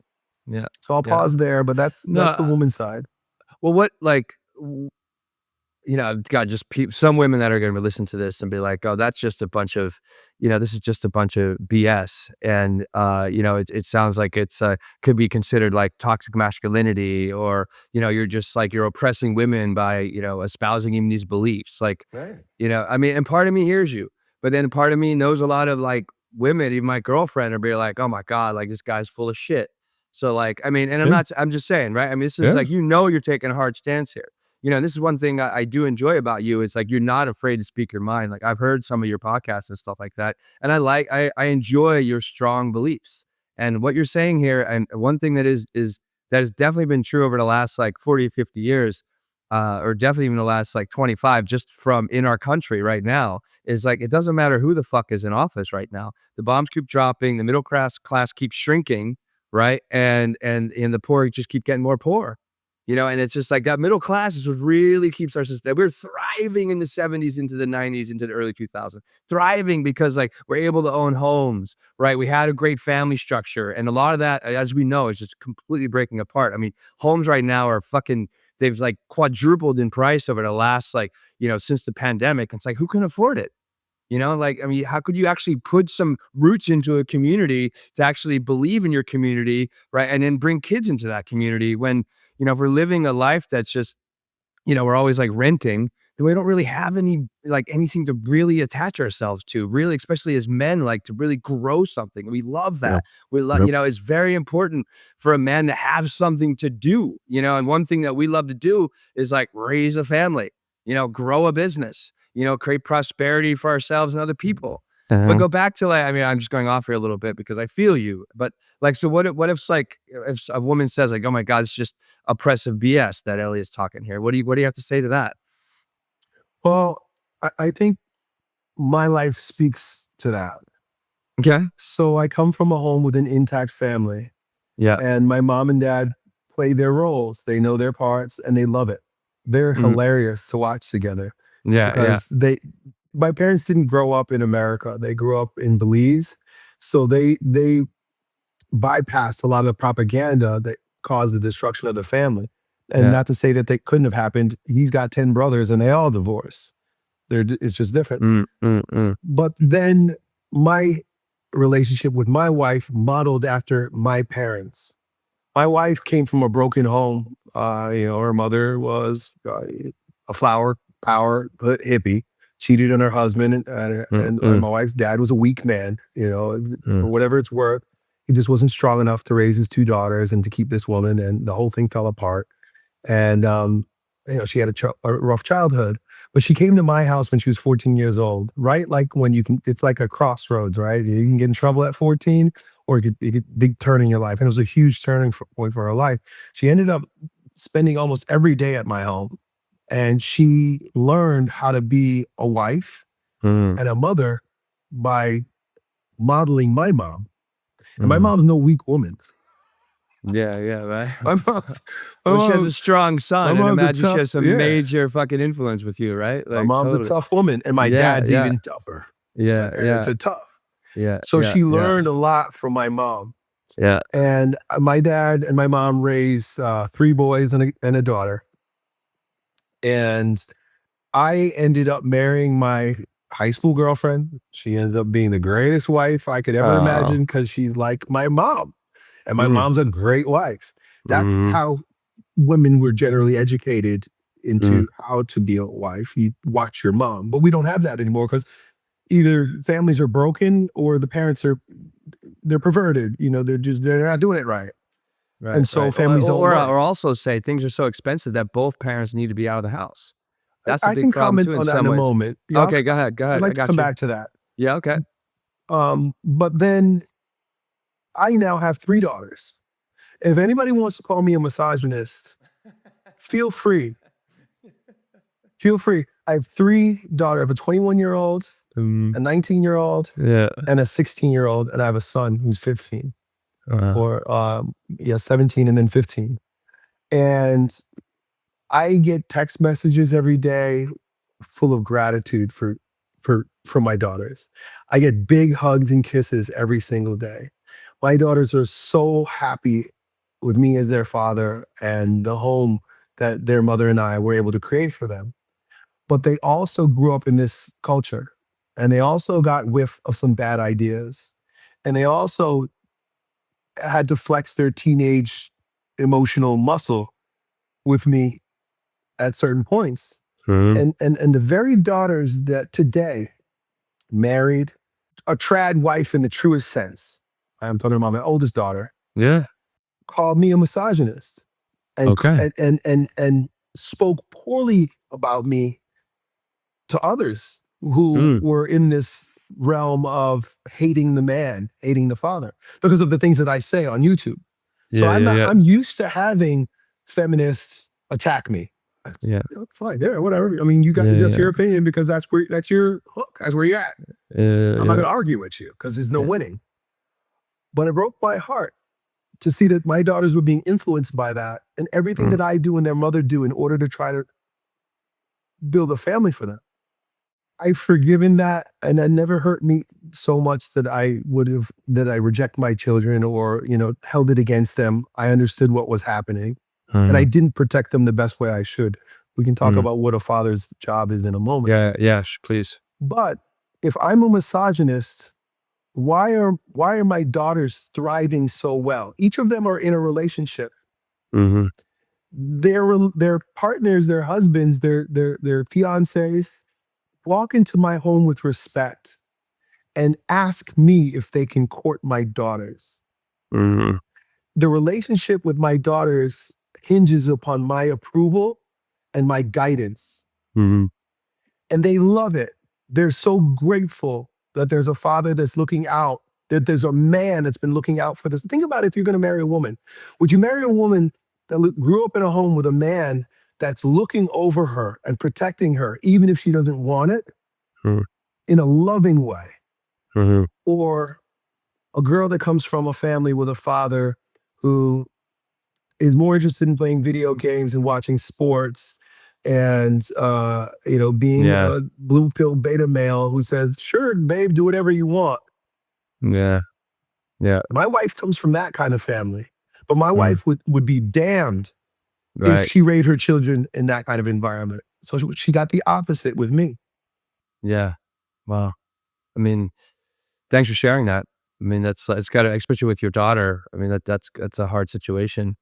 Yeah. So I'll pause there, but that's the woman's side. Well, what, like, God, just some women that are going to listen to this and be like, oh, that's just a bunch of, this is just a bunch of BS. And, it sounds like it's could be considered like toxic masculinity, or, you're just like, you're oppressing women by, espousing even these beliefs. Like, I mean, and part of me hears you, but then part of me knows a lot of like women, even my girlfriend, will be like, oh my God, like this guy's full of shit. So like, I mean, and I'm just saying, right? I mean, this is like, you're taking a hard stance here. This is one thing I do enjoy about you. It's like, you're not afraid to speak your mind. Like, I've heard some of your podcasts and stuff like that. And I enjoy your strong beliefs and what you're saying here. And one thing that has definitely been true over the last like 40 or 50 years, or definitely even the last like 25, just from in our country right now, is like, it doesn't matter who the fuck is in office right now. The bombs keep dropping, the middle class keeps shrinking, right? And the poor just keep getting more poor, and it's just like that middle class is what really keeps our system. We're thriving in the 70s into the 90s into the early 2000s, thriving because like we're able to own homes, right? We had a great family structure, and a lot of that, as we know, is just completely breaking apart. I mean, homes right now are they've like quadrupled in price over the last like, since the pandemic. It's like, who can afford it? Like, I mean, how could you actually put some roots into a community to actually believe in your community, right? And then bring kids into that community when, if we're living a life that's just, we're always like renting, then we don't really have anything to really attach ourselves to, really, especially as men, like to really grow something. We love that. We love, it's very important for a man to have something to do, and one thing that we love to do is like raise a family, grow a business, create prosperity for ourselves and other people. But go back to like, I mean, I'm just going off here a little bit because I feel you, but like, so what if like, if a woman says like, oh my God, it's just oppressive BS that Elliott's talking here. What do you have to say to that? Well, I think my life speaks to that. Okay. So I come from a home with an intact family. Yeah. And my mom and dad play their roles. They know their parts and they love it. They're hilarious to watch together. Yeah. Because my parents didn't grow up in America. They grew up in Belize. So they bypassed a lot of the propaganda that caused the destruction of the family. And not to say that they couldn't have happened. He's got 10 brothers and they all divorced. It's just different. But then my relationship with my wife modeled after my parents. My wife came from a broken home. Her mother was a flower power hippie, cheated on her husband, and my wife's dad was a weak man. For whatever it's worth, he just wasn't strong enough to raise his two daughters and to keep this woman, and the whole thing fell apart. And she had a rough childhood, but she came to my house when she was 14 years old, right? Like when it's like a crossroads, right? You can get in trouble at 14 or you get big turn in your life. And it was a huge turning point for her life. She ended up spending almost every day at my home. And she learned how to be a wife Mm. and a mother by modeling my mom. And my Mm. mom's no weak woman. Yeah, right. My mom's, my Well, she has a mom- strong son, and mom's a imagine she has tough- some yeah. major fucking influence with you, right? my Like, mom's totally. a tough woman, and my Yeah, dad's yeah. even tougher. Yeah, My parents are tough. yeah. So yeah, she yeah, learned a lot from my mom. Yeah. And my dad and my mom raised 3 boys and a daughter. And I ended up marrying my high school girlfriend. She ends up being the greatest wife I could ever Oh. imagine because she's like my mom. And my Mm. mom's a great wife. That's Mhm. how women were generally educated into Mm. how to be a wife. You watch your mom. But we don't have that anymore because either families are broken or the parents they're perverted. They're not doing it right. Right, And so right. families don't or work. also say things are so expensive that both parents need to be out of the house. That's a I big can problem comment too in on that some in a ways. moment. Yeah, Okay, go ahead. I'd I like to got come you. back to that. Yeah, okay. But then I now have 3 daughters. If anybody wants to call me a misogynist, feel free. Feel free. I have 3 daughters. I have a 21-year-old, a 19-year-old, Yeah. and a 16-year-old, and I have a son who's 15 Uh, or 17 and then 15. And I get text messages every day full of gratitude for my daughters. I get big hugs and kisses every single day. My daughters are so happy with me as their father and the home that their mother and I were able to create for them. But they also grew up in this culture and they also got whiff of some bad ideas. And they also had to flex their teenage emotional muscle with me at certain points. mhm. And the very daughters that today married a trad wife in the truest sense, I'm talking about my oldest daughter, Yeah. called me a misogynist and Okay. and spoke poorly about me to others who Mm. were in this realm of hating the man, hating the father, because of the things that I say on YouTube. So Yeah, yeah, yeah. I'm used to having feminists attack me. Yeah. Fine, yeah, whatever. I mean, Yeah, that's yeah. your opinion because that's your hook. That's where you're at. I'm not Yeah. gonna argue with you because there's no Yeah. winning. But it broke my heart to see that my daughters were being influenced by that and everything Mm. that I do and their mother do in order to try to build a family for them. I've forgiven that, and that never hurt me so much that I reject my children or held it against them. I understood what was happening, and I Mhm. didn't protect them the best way I should. We can talk Mm. about what a father's job is in a moment. Yeah, yeah, please. But if I'm a misogynist, why are my daughters thriving so well? Each of them are in a relationship. Mhm. Their partners, their husbands, their fiancés walk into my home with respect and ask me if they can court my daughters. Mhm. The relationship with my daughters hinges upon my approval and my guidance, Mhm. and they love it. They're so grateful that there's a father that's looking out, that there's a man that's been looking out for this. Think about if you're going to marry a woman. Would you marry a woman that grew up in a home with a man that's looking over her and protecting her, even if she doesn't want it, Mhm. in a loving way? Mhm. Or a girl that comes from a family with a father who is more interested in playing video games and watching sports and being Yeah. a blue pill beta male who says, sure, babe, do whatever you want. Yeah. Yeah. My wife comes from that kind of family, but my Mm. wife would be damned if Right. she raised her children in that kind of environment. So she got the opposite with me. Yeah. Wow. I mean, thanks for sharing that. I mean, it's gotta, especially with your daughter. I mean, that's a hard situation.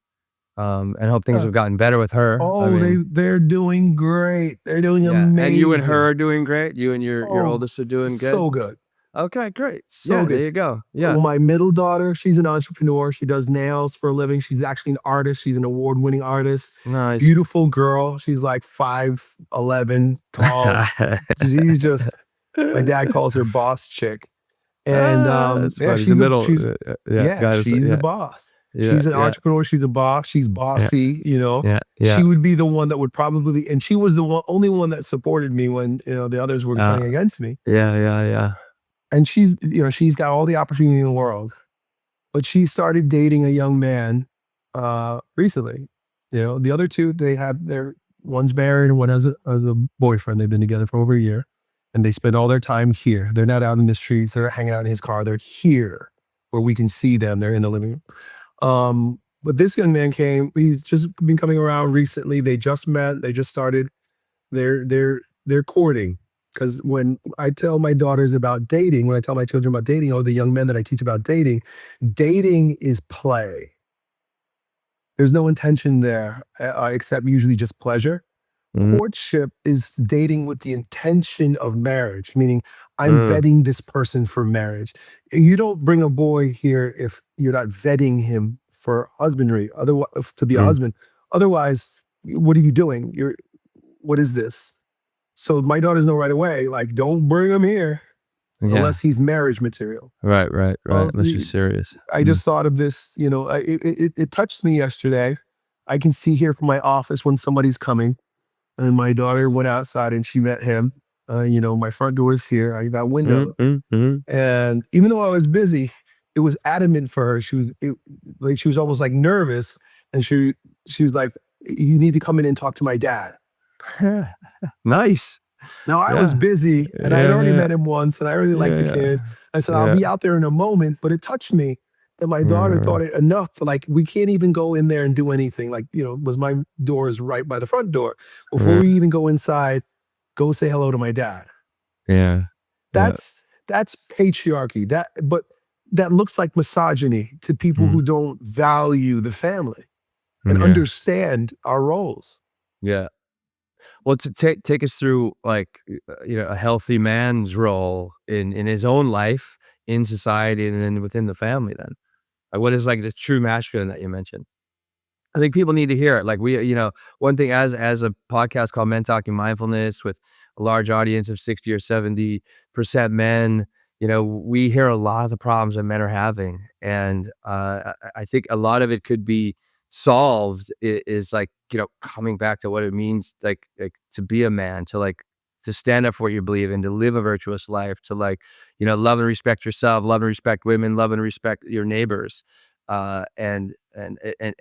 And hope things Yeah. have gotten better with her. I Oh, mean, they're doing great. They're doing yeah. And you and amazing. her are doing great. You and your Oh, oldest are doing good. so good. Okay, great. So Yeah, there good. you go. Yeah. Well, my middle daughter, she's an entrepreneur. She does nails for a living. She's actually an artist. She's an award-winning artist. Nice. Beautiful girl. She's like 5'11" tall. She's just, my dad calls her boss chick. And That's yeah, funny. The middle, yeah, yeah, guys, she's the yeah, boss. yeah, She's an yeah, entrepreneur. She's a boss. She's yeah, bossy, you know. yeah, She yeah. would be the one that would probably, and she was the only one that supported me when, the others were Uh, turning against me. yeah, yeah, yeah. And she's got all the opportunity in the world, but she started dating a young man recently. The other two, they have one's married and one has a boyfriend. They've been together for over a year, and they spend all their time here. They're not out in the streets. They're hanging out in his car. They're here where we can see them. They're in the living room. But this young man came. He's just been coming around recently. They just met. They just started. They're courting. Because when I tell my daughters about dating, when I tell my children about dating, or the young men that I teach about dating, dating is play. There's no intention there, except usually just pleasure. Mm, Courtship is dating with the intention of marriage, meaning I'm mm, vetting this person for marriage. You don't bring a boy here if you're not vetting him for husbandry, otherwise to be a mm. husband. Otherwise, what are you doing? What is this? So my daughters know right away, like, don't bring him here Yeah. unless he's marriage material. Right, right, right. Well, Unless you're serious. I just thought of this, it touched me yesterday. I can see here from my office when somebody's coming, and my daughter went outside and she met him. My front door is here. I got Mm, window, mm, mm. and even though I was busy, it was adamant for her. She was almost like nervous, and she was like, "You need to come in and talk to my dad." Nice. Now I was Yeah. busy, and I had Yeah, already yeah, met him once, and I really liked the yeah, kid. I said, "I'll yeah, be out there in a moment," but it touched me. And my daughter yeah, thought it enough to, like, we can't even go in there and do anything. Like, was my door is right by the front door. Before yeah, we even go inside, go say hello to my dad. yeah, yeah. That's patriarchy. But that looks like misogyny to people Mm, who don't value the family and yeah, understand our roles. yeah. Well, to take us through, like, a healthy man's role in his own life, in society, and then within the family then. Like, what is, like, the true masculine that you mentioned? I think people need to hear it. Like, one thing, as a podcast called Men Talking Mindfulness, with a large audience of 60 or 70% men, we hear a lot of the problems that men are having. And I think a lot of it could be solved, is like, coming back to what it means, like to be a man, to stand up for what you believe in, to live a virtuous life, to, like, love and respect yourself, love and respect women, love and respect your neighbors. And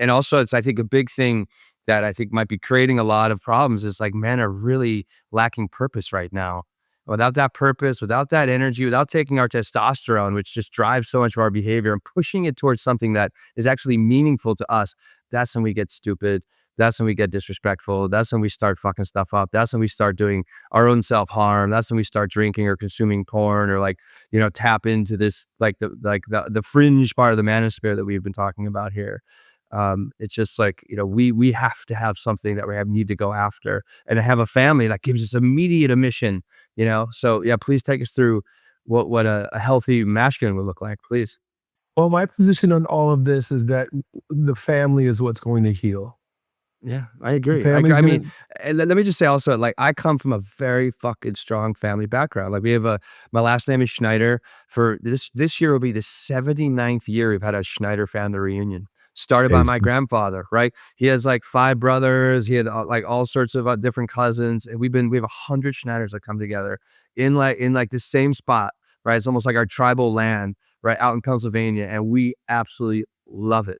also, it's, I think, a big thing that I think might be creating a lot of problems is, like, men are really lacking purpose right now. Without that purpose, without that energy, without taking our testosterone, which just drives so much of our behavior, and pushing it towards something that is actually meaningful to us, that's when we get stupid. That's when we get disrespectful. That's when we start fucking stuff up. That's when we start doing our own self-harm. That's when we start drinking or consuming porn, or, like, tap into this, like, the fringe part of the manosphere that we've been talking about here. It's just like, we have to have something that need to go after, and to have a family that gives us immediate emission. So yeah, please take us through what a healthy masculine would look like, please. Well, my position on all of this is that the family is what's going to heal. Yeah, I The agree. family's I mean, gonna and let me just say also, like, I come from a very fucking strong family background. Like, we have my last name is Schneider. For this year will be the 79th year we've had a Schneider family reunion. Started by my amazing. grandfather, right? He has, like, 5 brothers. He had, like, all sorts of different cousins, and we have 100 Schneiders that come together in the same spot, right? It's almost like our tribal land, right, out in Pennsylvania, and we absolutely love it.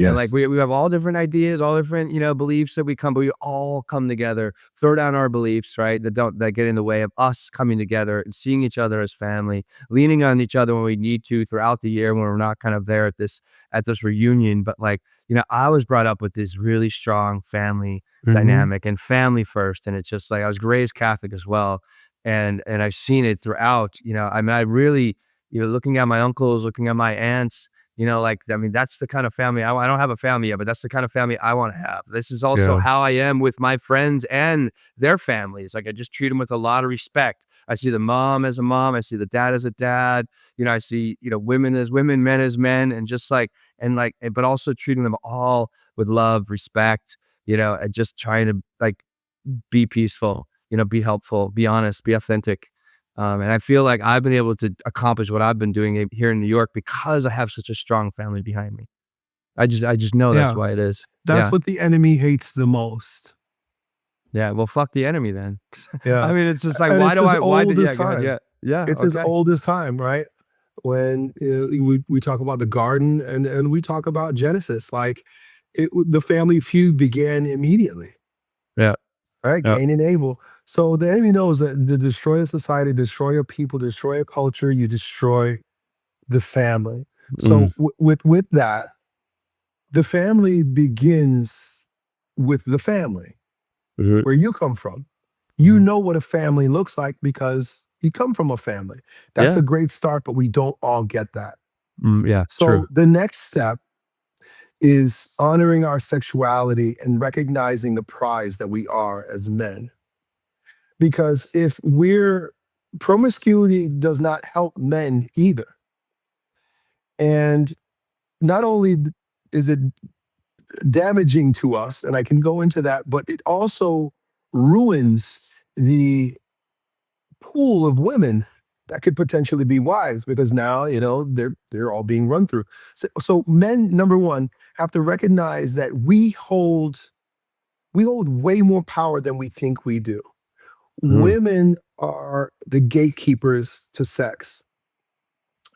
And, like, Yes. we have all different ideas, all different, beliefs that but we all come together, throw down our beliefs, right? That get in the way of us coming together and seeing each other as family, leaning on each other when we need to throughout the year when we're not kind of there at this reunion. But, like, I was brought up with this really strong family Mhm. dynamic and family first. And it's just like, I was raised Catholic as well. And I've seen it throughout, I mean, I really, looking at my uncles, looking at my aunts, like, I mean, that's the kind of family I don't have a family yet, but that's the kind of family I wanna have. This is also Yeah. how I am with my friends and their families. Like, I just treat them with a lot of respect. I see the mom as a mom. I see the dad as a dad. I see, women as women, men as men, and just like, but also treating them all with love, respect, and just trying to like be peaceful, be helpful, be honest, be authentic. And I feel like I've been able to accomplish what I've been doing here in New York because I have such a strong family behind me. I just know that's Yeah. why it is. That's Yeah. what the enemy hates the most. Yeah. Well, fuck the enemy then. Yeah. I mean, it's just like, And why it's do as I, why old did, as yeah, go ahead. time. Yeah. Yeah. It's as Okay. old as time, right? When we talk about the garden and we talk about Genesis, like the family feud began immediately, Yeah. right? Yeah. Cain and Abel. So the enemy knows that to destroy a society, destroy a people, destroy a culture, you destroy the family. So with that, the family begins with the family Mhm. where you come from. You know what a family looks like because you come from a family. That's Yeah. a great start, but we don't all get that. Yeah. So True. the next step is honoring our sexuality and recognizing the prize that we are as men. Because if promiscuity does not help men either. And not only is it damaging to us, and I can go into that, but it also ruins the pool of women that could potentially be wives because now they're all being run through. So men, number one, have to recognize that we hold way more power than we think we do. Women are the gatekeepers to sex.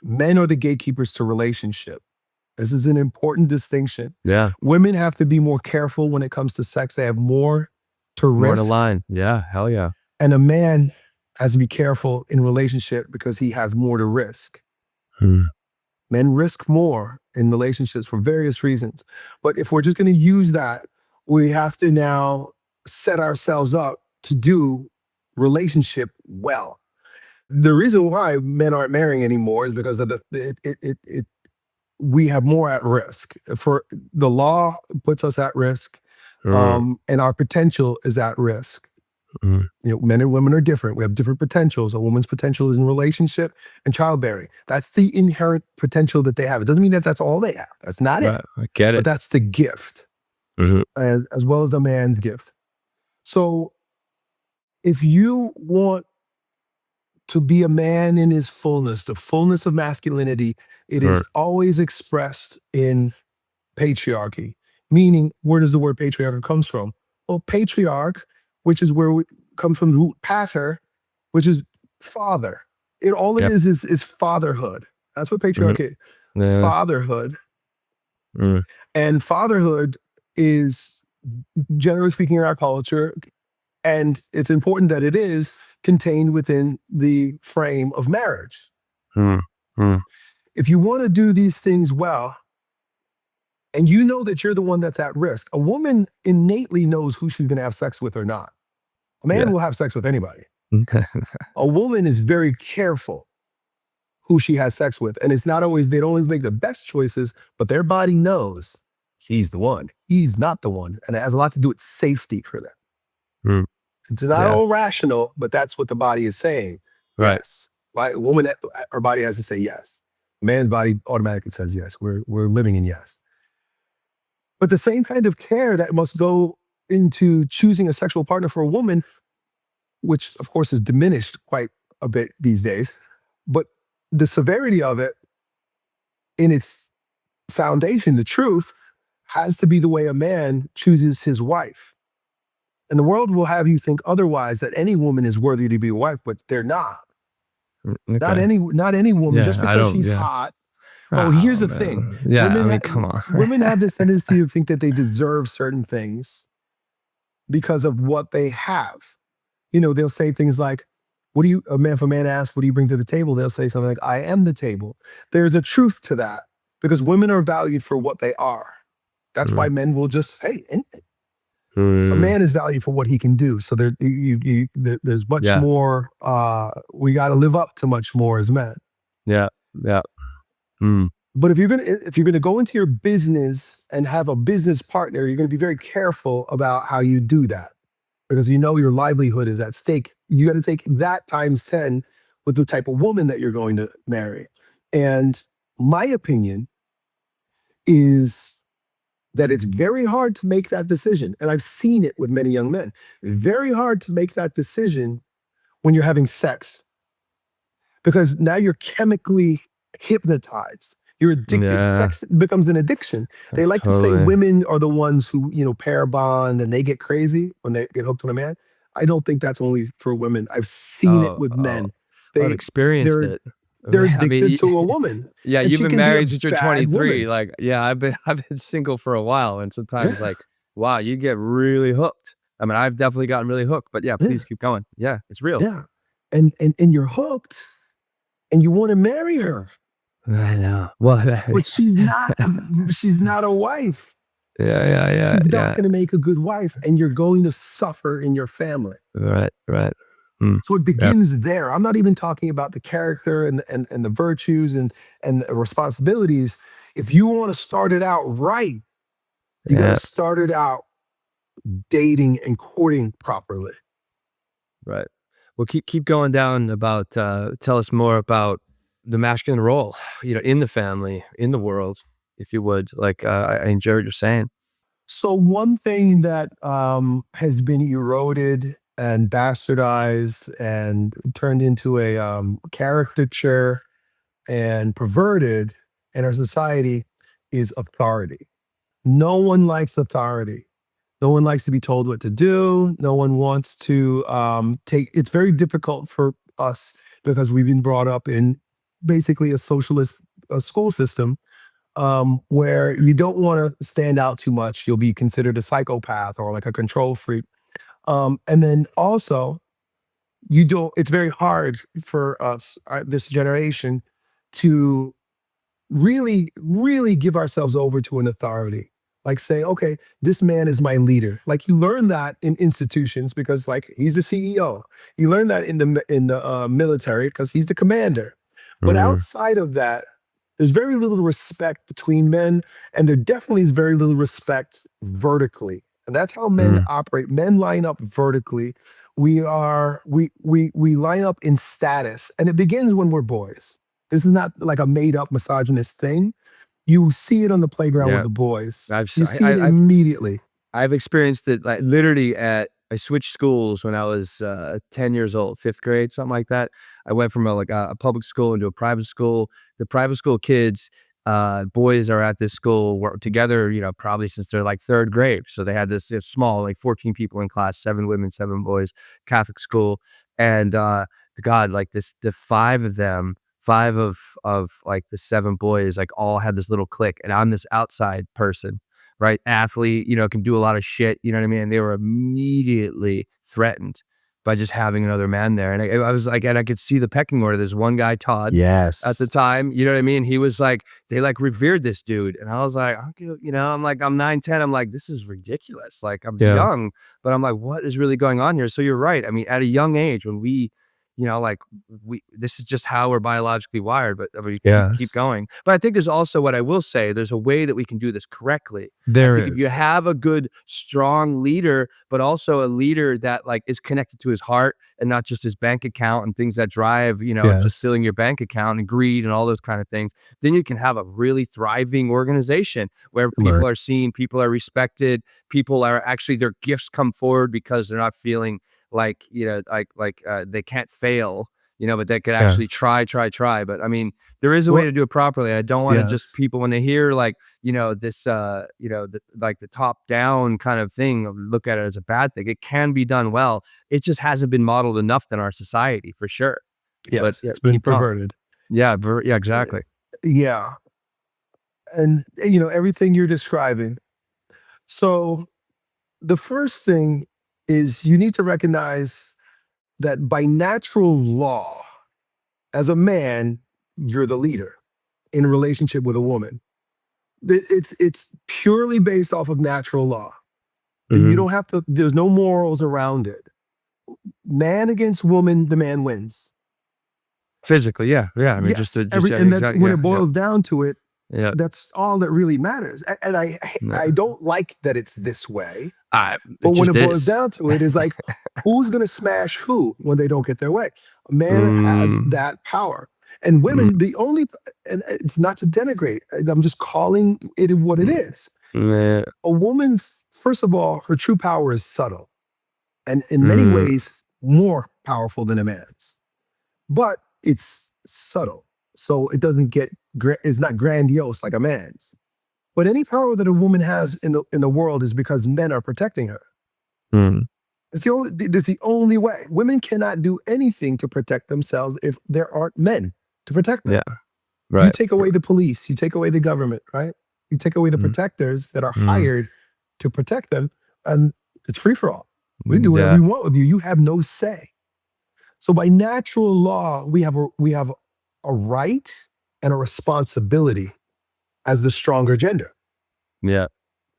Men are the gatekeepers to relationship. This is an important distinction. Yeah. Women have to be more careful when it comes to sex. They have more to More to risk. line. Yeah. Hell yeah. And a man has to be careful in relationship because he has more to risk. Men risk more in relationships for various reasons. But if we're just going to use that, we have to now set ourselves up to do relationship well. The reason why men aren't marrying anymore is because of we have more at risk. For the law puts us at risk, and our potential is at risk. Men and women are different. We have different potentials. A woman's potential is in relationship and childbearing. That's the inherent potential that they have. It doesn't mean that that's all they have. That's not it. I get But it. that's the gift, as well as a man's gift. So if you want to be a man in his fullness, the fullness of masculinity, it is always expressed in patriarchy. Meaning, where does the word patriarch comes from? Well, patriarch, which is where we come from the root pater, which is father. All it is fatherhood. That's what patriarch is. Yeah. Fatherhood. And fatherhood is, generally speaking, in our culture, and it's important that it is contained within the frame of marriage. If you want to do these things well, and you know that you're the one that's at risk, a woman innately knows who she's going to have sex with or not. A man will have sex with anybody. A woman is very careful who she has sex with. And it's not always, they don't always make the best choices, but their body knows he's the one. He's not the one. And it has a lot to do with safety for them. It's not all rational, but that's what the body is saying. Right. Yes. A woman, her body has to say yes. A man's body automatically says yes. We're living in yes. But the same kind of care that must go into choosing a sexual partner for a woman, which of course is diminished quite a bit these days, but the severity of it in its foundation, the truth, has to be the way a man chooses his wife. And the world will have you think otherwise, that any woman is worthy to be a wife, but they're not. Not any woman, just because she's hot. Oh, here's the thing. Yeah, come on. Women have this tendency to think that they deserve certain things because of what they have. They'll say things like, if a man asks, what do you bring to the table? They'll say something like, I am the table. There's a truth to that because women are valued for what they are. That's why men will just say, a man is valued for what he can do. So there's much more, we got to live up to much more as men. Yeah. But if you're gonna go into your business and have a business partner, you're gonna be very careful about how you do that. because you know your livelihood is at stake. You got to take that times 10 with the type of woman that you're going to marry. And my opinion is that it's very hard to make that decision. And I've seen it with many young men. Very hard to make that decision when you're having sex, because now you're chemically hypnotized. You're addicted. Yeah. Sex becomes an addiction. They like to say Totally. women are the ones who, pair bond and they get crazy when they get hooked on a man. I don't think that's only for women. I've seen it with men. I've experienced they're it. they're I mean, addicted to a woman. yeah, and you've she been can be a married since you're bad 23. woman. Like, yeah, I've been single for a while, and sometimes Yeah. like, wow, you get really hooked. I mean, I've definitely gotten really hooked, but yeah, Yeah. please keep going. Yeah, it's real. Yeah. And you're hooked and you want to marry her, I know. Well, but she's not a wife. yeah, She's not going to make a good wife, and you're going to suffer in your family. Right. So it begins there. I'm not even talking about the character and the virtues and the responsibilities. If you want to start it out right, you got to start it out dating and courting properly. Right. Well, keep going down about, tell us more about the masculine role, in the family, in the world, if you would. Like, I enjoy what you're saying. So one thing that has been eroded and bastardized and turned into a caricature and perverted in our society is authority. No one likes authority. No one likes to be told what to do. No one wants to it's very difficult for us because we've been brought up in basically a socialist school system where you don't want to stand out too much. You'll be considered a psychopath or like a control freak. And then also, it's very hard for us, this generation, to really give ourselves over to an authority. Like say, okay, this man is my leader. Like you learn that in institutions because like he's the CEO. You learn that in the military because he's the commander. But outside of that, there's very little respect between men, and there definitely is very little respect vertically. And that's how men operate. Men line up vertically. We line up in status, and it begins when we're boys. This is not like a made up misogynist thing. You see it on the playground with the boys. You see it immediately. I've experienced it like literally I switched schools when I was 10 years old, 5th grade, something like that. I went from a public school into a private school. The private school kids, boys are at this school, were together, probably since they're like 3rd grade. So they had this small, like 14 people in class, 7 women, 7 boys, Catholic school. And God, like the 5 of them, 5 of like the 7 boys, like all had this little clique, and I'm this outside person, right? Athlete, can do a lot of shit, you know what I mean? And they were immediately threatened by just having another man there. And I was like, and I could see the pecking order. There's one guy, Todd, at the time, you know what I mean? He was like, they like revered this dude. And I was like, I'm like, I'm 9, 10. I'm like, this is ridiculous. Like I'm young, but I'm like, what is really going on here? So you're right. I mean, at a young age when this is just how we're biologically wired, but I mean, keep going. But I think there's also what I will say, there's a way that we can do this correctly. I think if you have a good, strong leader, but also a leader that like is connected to his heart and not just his bank account and things that drive, just filling your bank account and greed and all those kind of things, then you can have a really thriving organization where people are seen, people are respected, people are actually, their gifts come forward because they're not feeling like they can't fail, but they could actually try. But I mean, there is a way to do it properly. I don't want to just people when they hear like this like the top down kind of thing, look at it as a bad thing. It can be done well. It just hasn't been modeled enough in our society for sure. Yes, it's been perverted. Yeah, exactly. Yeah, and everything you're describing. So the first thing is you need to recognize that by natural law, as a man, you're the leader in a relationship with a woman. It's purely based off of natural law. You don't have to, there's no morals around it. Man against woman, the man wins. Physically, yeah. I mean, when it boils down to it, that's all that really matters. And I don't like that it's this way. But when just it boils is. down to it, is like, who's going to smash who when they don't get their way? A man has that power. And women, and it's not to denigrate, I'm just calling it what it is. Yeah. A woman's, first of all, her true power is subtle and in many ways more powerful than a man's. But it's subtle. So it doesn't get, it's not grandiose like a man's. But any power that a woman has in the world is because men are protecting her. It's the only way. Women cannot do anything to protect themselves if there aren't men to protect them. Yeah. Right. You take away the police, you take away the government, right? You take away the protectors that are hired to protect them, and it's free for all. We do whatever we want with you. You have no say. So by natural law, we have a right and a responsibility as the stronger gender. Yeah.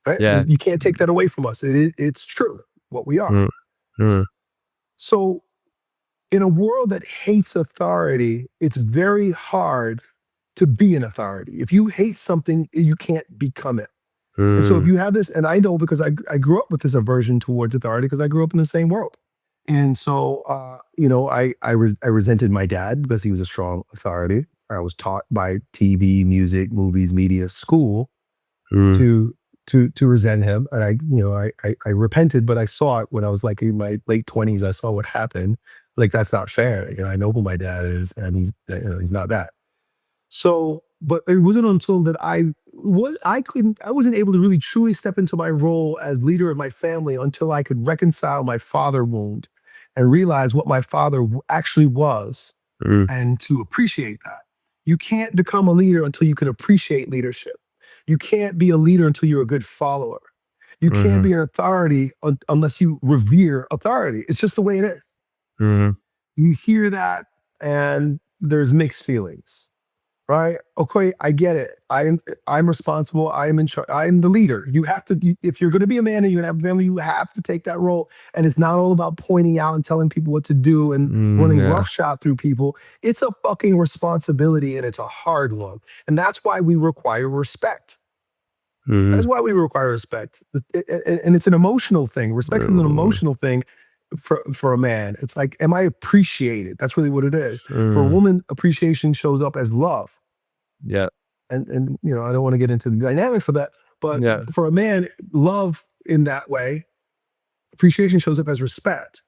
Right? Yeah. You can't take that away from us. It's true what we are. So in a world that hates authority, it's very hard to be an authority. If you hate something, you can't become it. And so if you have this, and I know because I grew up with this aversion towards authority because I grew up in the same world. And so, I resented my dad because he was a strong authority. I was taught by TV, music, movies, media, school to resent him. And I repented, but I saw it when I was like in my late 20s. I saw what happened. Like, that's not fair. I know who my dad is, and he's not that. So, but it wasn't until that I wasn't able to really truly step into my role as leader of my family until I could reconcile my father wound and realize what my father actually was and to appreciate that. You can't become a leader until you can appreciate leadership. You can't be a leader until you're a good follower. You can't be an authority unless you revere authority. It's just the way it is. You hear that and there's mixed feelings. Right? Okay, I get it. I'm responsible. I am in charge. I am the leader. You have to, if you're going to be a man and you're going to have a family, you have to take that role. And it's not all about pointing out and telling people what to do and running roughshod through people. It's a fucking responsibility, and it's a hard one. And that's why we require respect. That's why we require respect. And it's an emotional thing. Respect is an emotional thing for a man. It's like, am I appreciated? That's really what it is. For a woman, appreciation shows up as love. Yeah. And I don't want to get into the dynamics of that, but for a man, love in that way, appreciation shows up as respect.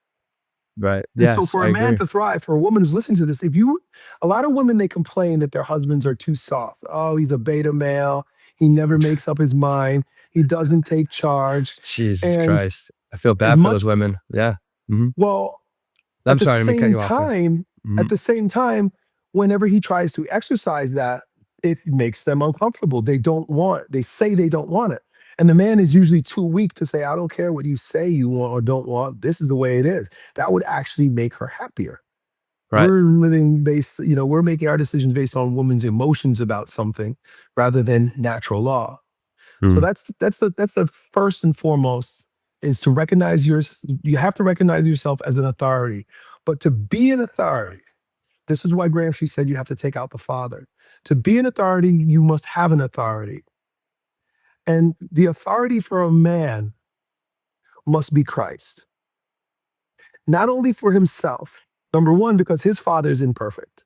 Right. And so for a man to thrive, for a woman who's listening to this, a lot of women, they complain that their husbands are too soft. Oh, he's a beta male. He never makes up his mind. He doesn't take charge. Jesus Christ. I feel bad for those women. Yeah. Well, I'm sorry, let me cut you off. At the same time, whenever he tries to exercise that, it makes them uncomfortable. They say they don't want it. And the man is usually too weak to say, I don't care what you say you want or don't want. This is the way it is. That would actually make her happier. Right. We're living we're making our decisions based on women's emotions about something rather than natural law. So that's the first and foremost, is to recognize you have to recognize yourself as an authority. But to be an authority, this is why Gramsci said you have to take out the father. To be an authority, you must have an authority. And the authority for a man must be Christ. Not only for himself, number one, because his father is imperfect.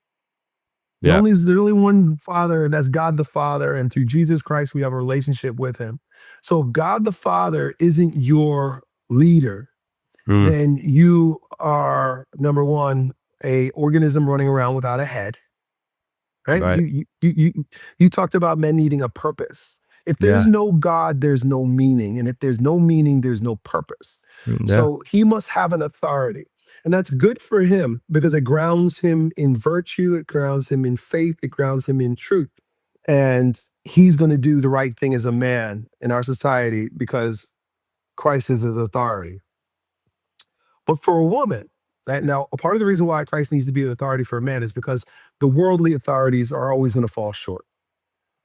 There's only one Father, and that's God the Father. And through Jesus Christ, we have a relationship with him. So if God the Father isn't your leader, then you are, number one, a organism running around without a head. Right? You talked about men needing a purpose. If there's no God, there's no meaning. And if there's no meaning, there's no purpose. So he must have an authority. And that's good for him because it grounds him in virtue, it grounds him in faith, it grounds him in truth. And he's going to do the right thing as a man in our society because Christ is his authority. But for a woman, now, a part of the reason why Christ needs to be an authority for a man is because the worldly authorities are always going to fall short.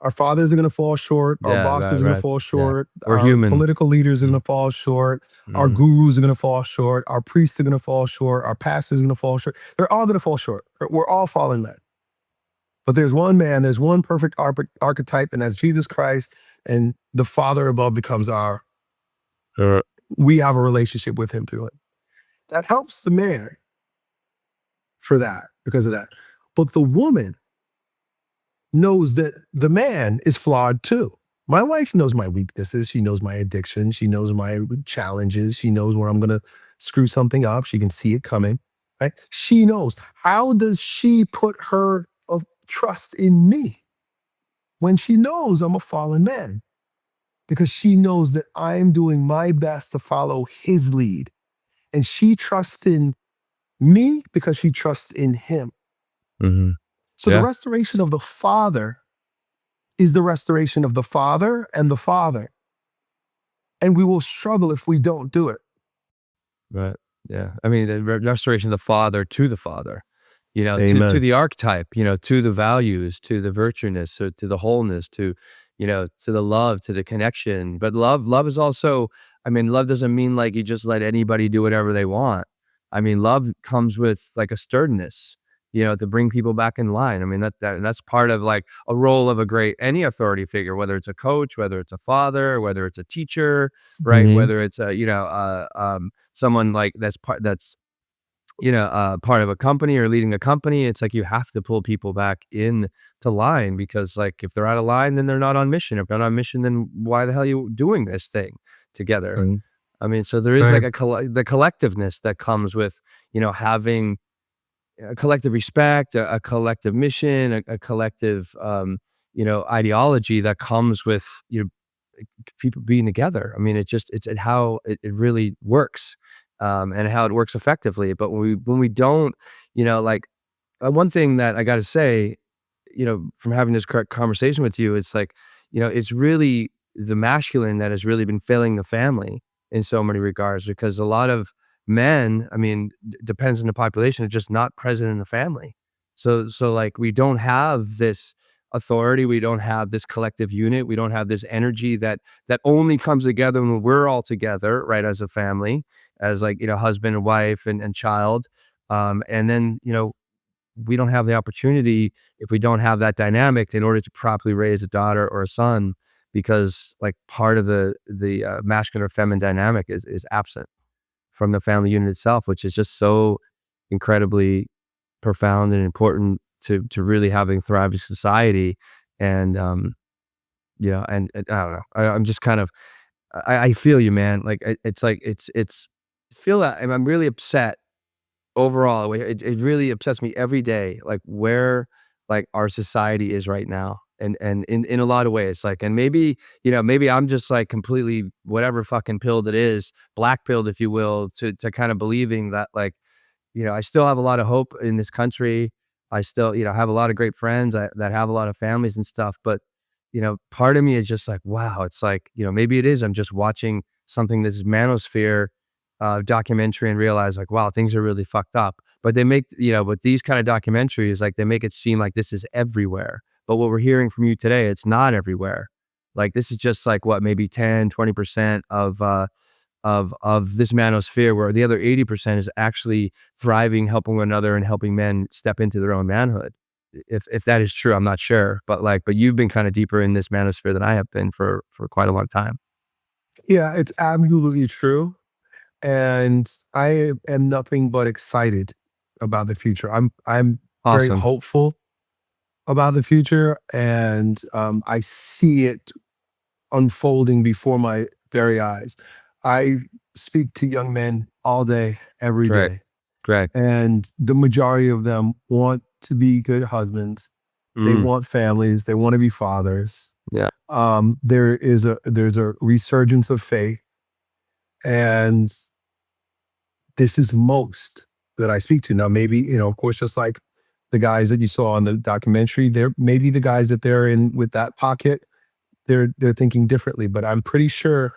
Our fathers are going to fall short. Our bosses are going to fall short. We're our human. Political leaders are going to fall short. Our gurus are going to fall short. Our priests are going to fall short. Our pastors are going to fall short. They're all going to fall short. We're all fallen men. But there's one man, there's one perfect archetype, and that's Jesus Christ. And the Father above becomes our we have a relationship with him through it. That helps the man for that, because of that. But the woman knows that the man is flawed too. My wife knows my weaknesses. She knows my addiction. She knows my challenges. She knows where I'm going to screw something up. She can see it coming, right? She knows. How does she put her trust in me when she knows I'm a fallen man? Because she knows that I'm doing my best to follow his lead. And she trusts in me because she trusts in him. Mm-hmm. So the restoration of the father is the restoration of the father and the father. And we will struggle if we don't do it. Right. Yeah. I mean, the restoration of the father, to Amen. the archetype, to the values, to the virtueness, so to the wholeness, to the love, to the connection. But love is also, I mean, love doesn't mean like you just let anybody do whatever they want. I mean, love comes with like a sturdiness, to bring people back in line. I mean, that's part of like a role of any authority figure, whether it's a coach, whether it's a father, whether it's a teacher, right? Mhm. Whether it's someone like part of a company or leading a company. It's like you have to pull people back in to line, because like if they're out of line, then they're not on mission. If they're not on mission, then why the hell are you doing this thing together? Right. I mean, so there is Right. like the collectiveness that comes with, having a collective respect, a collective mission, a collective, ideology that comes with, people being together. I mean, it's how it really works, and how it works effectively. But when we don't, like, one thing that I got to say, from having this conversation with you, it's like, it's really the masculine that has really been failing the family in so many regards, because a lot of men, I mean, depends on the population, are just not present in the family. So like we don't have this authority, we don't have this collective unit, we don't have this energy that only comes together when we're all together, right, as a family, as like, husband and wife and child. And then, we don't have the opportunity, if we don't have that dynamic, in order to properly raise a daughter or a son, because like part of the masculine or feminine dynamic is absent from the family unit itself, which is just so incredibly profound and important to really having thriving society. And and I don't know, I'm just kind of, I feel you, man. Like it's like it's feel that I'm really upset overall. It really upsets me every day, like where like our society is right now, and in a lot of ways, like, and maybe, maybe I'm just like completely whatever fucking pilled it is, black pilled, if you will, to kind of believing that like, I still have a lot of hope in this country. I still, have a lot of great friends that have a lot of families and stuff. But, part of me is just like, wow, it's like, maybe it is. I'm just watching something, this Manosphere documentary, and realize like, wow, things are really fucked up. But they make, with these kind of documentaries, like they make it seem like this is everywhere. But what we're hearing from you today, it's not everywhere. Like this is just like what, maybe 10, 20% of this manosphere, where the other 80% is actually thriving, helping one another, and helping men step into their own manhood. If that is true, I'm not sure, but you've been kind of deeper in this manosphere than I have been for quite a long time. Yeah, it's absolutely true. And I am nothing but excited about the future. I'm very Awesome. hopeful about the future, and I see it unfolding before my very eyes. I speak to young men all day, every Great. day, Great. and the majority of them want to be good husbands. They Mm, want families. They want to be fathers. yeah. There's a resurgence of faith, and this is most that I speak to. Now, maybe, of course, just like the guys that you saw on the documentary, they're maybe the guys that they're in with that pocket, they're thinking differently. But I'm pretty sure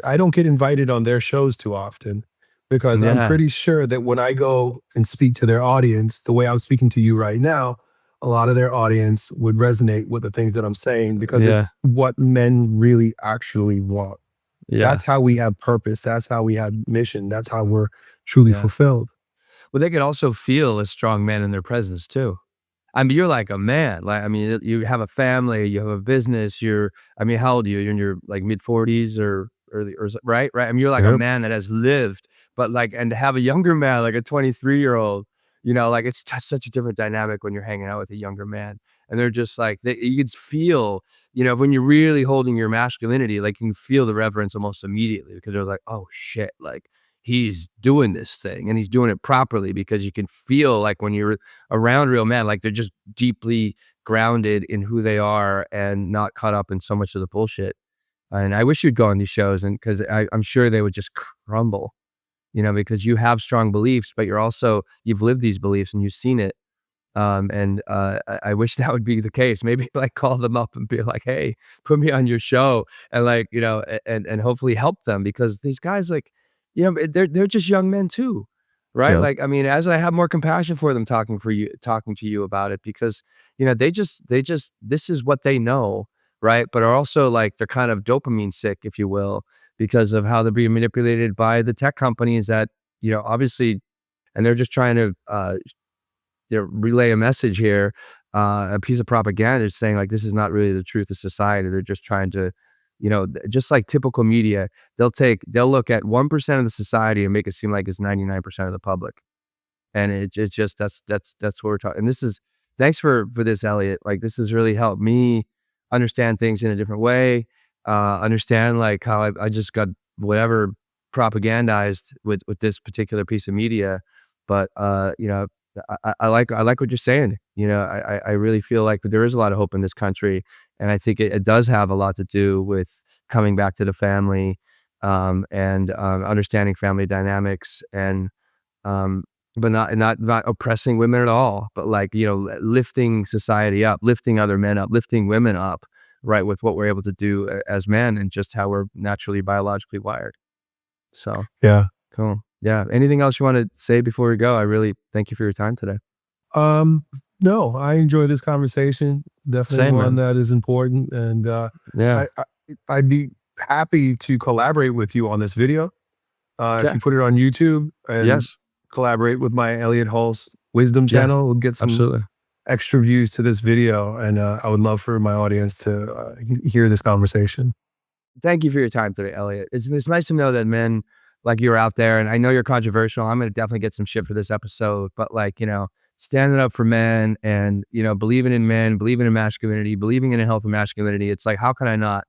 I don't get invited on their shows too often, because I'm Yeah. pretty sure that when I go and speak to their audience, the way I'm speaking to you right now, a lot of their audience would resonate with the things that I'm saying, because Yeah. it's what men really actually want. Yeah. That's how we have purpose. That's how we have mission. That's how we're truly Yeah. fulfilled. Well, they could also feel a strong man in their presence too. I mean, you're like a man. Like, I mean, you have a family, you have a business. I mean, how old are you? You're in your like mid 40s or? right? I mean, you're like a Yep. man that has lived, but like, and to have a younger man, like a 23-year-old, like it's such a different dynamic when you're hanging out with a younger man. And they're just like, you could feel, when you're really holding your masculinity, like you can feel the reverence almost immediately because they're like, oh shit, like he's doing this thing and he's doing it properly, because you can feel like when you're around real men, like they're just deeply grounded in who they are and not caught up in so much of the bullshit. And I wish you'd go on these shows, and because I'm sure they would just crumble, because you have strong beliefs, but you've lived these beliefs and you've seen it. And I wish that would be the case. Maybe like call them up and be like, hey, put me on your show, and like, and hopefully help them, because these guys, like, they're just young men too. Right. Yeah. Like, I mean, as I have more compassion for them talking to you about it, because, this is what they know. Right. But are also like, they're kind of dopamine sick, if you will, because of how they're being manipulated by the tech companies that, obviously, and they're just trying to, relay a message here, a piece of propaganda saying like, this is not really the truth of society. They're just trying to, just like typical media, they'll look at 1% of the society and make it seem like it's 99% of the public. And it's just, that's what we're talking. And thanks for this, Elliot. Like, this has really helped me understand things in a different way, understand like how I just got whatever propagandized with this particular piece of media. But, I like what you're saying. I really feel like there is a lot of hope in this country. And I think it does have a lot to do with coming back to the family, and understanding family dynamics, and but not oppressing women at all, but like, lifting society up, lifting other men up, lifting women up, right, with what we're able to do as men, and just how we're naturally biologically wired. So Yeah. cool. Yeah. Anything else you want to say before we go? I really thank you for your time today. No, I enjoyed this conversation. Definitely Same, one man. that is important, and Yeah. I'd be happy to collaborate with you on this video. If Yeah. you put it on YouTube and Yes. collaborate with my Elliott Hulse Wisdom Yeah. channel, we'll get some Absolutely. extra views to this video, and I would love for my audience to hear this conversation. Thank you for your time today, Elliot. It's nice to know that men like you are out there, and I know you're controversial. I'm going to definitely get some shit for this episode, but like, standing up for men, and, believing in men, believing in masculinity, believing in a healthy masculinity. It's like, how can I not,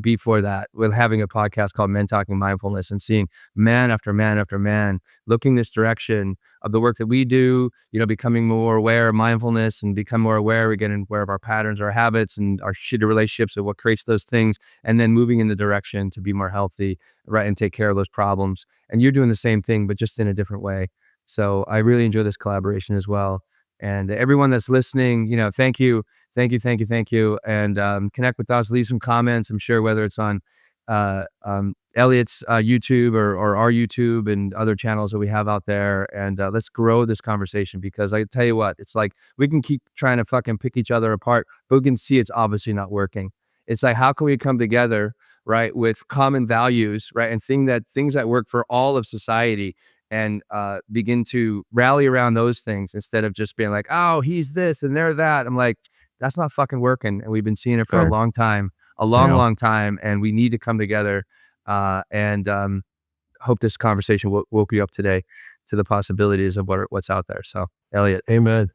be for that, with having a podcast called Men Talking Mindfulness, and seeing man after man after man looking this direction of the work that we do, becoming more aware of mindfulness, and become more aware, we're getting aware of our patterns, our habits, and our shitty relationships, and what creates those things, and then moving in the direction to be more healthy, right, and take care of those problems. And you're doing the same thing, but just in a different way. So I really enjoy this collaboration as well. And everyone that's listening, thank you. Thank you, thank you, thank you. And connect with us, leave some comments. I'm sure whether it's on Elliot's YouTube, or our YouTube, and other channels that we have out there. And let's grow this conversation, because I tell you what, it's like we can keep trying to fucking pick each other apart, but we can see it's obviously not working. It's like, how can we come together, right, with common values, right, and things that work for all of society, and begin to rally around those things, instead of just being like, oh, he's this and they're that. I'm like, that's not fucking working. And we've been seeing it for a Fair. long time, Yeah. long time. And we need to come together, and hope this conversation woke you up today to the possibilities of what's out there. So, Elliot, Amen.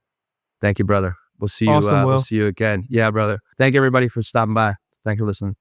thank you, brother. We'll see you. Awesome, We'll Will. see you again. Yeah, brother. Thank you, everybody, for stopping by. Thank you for listening.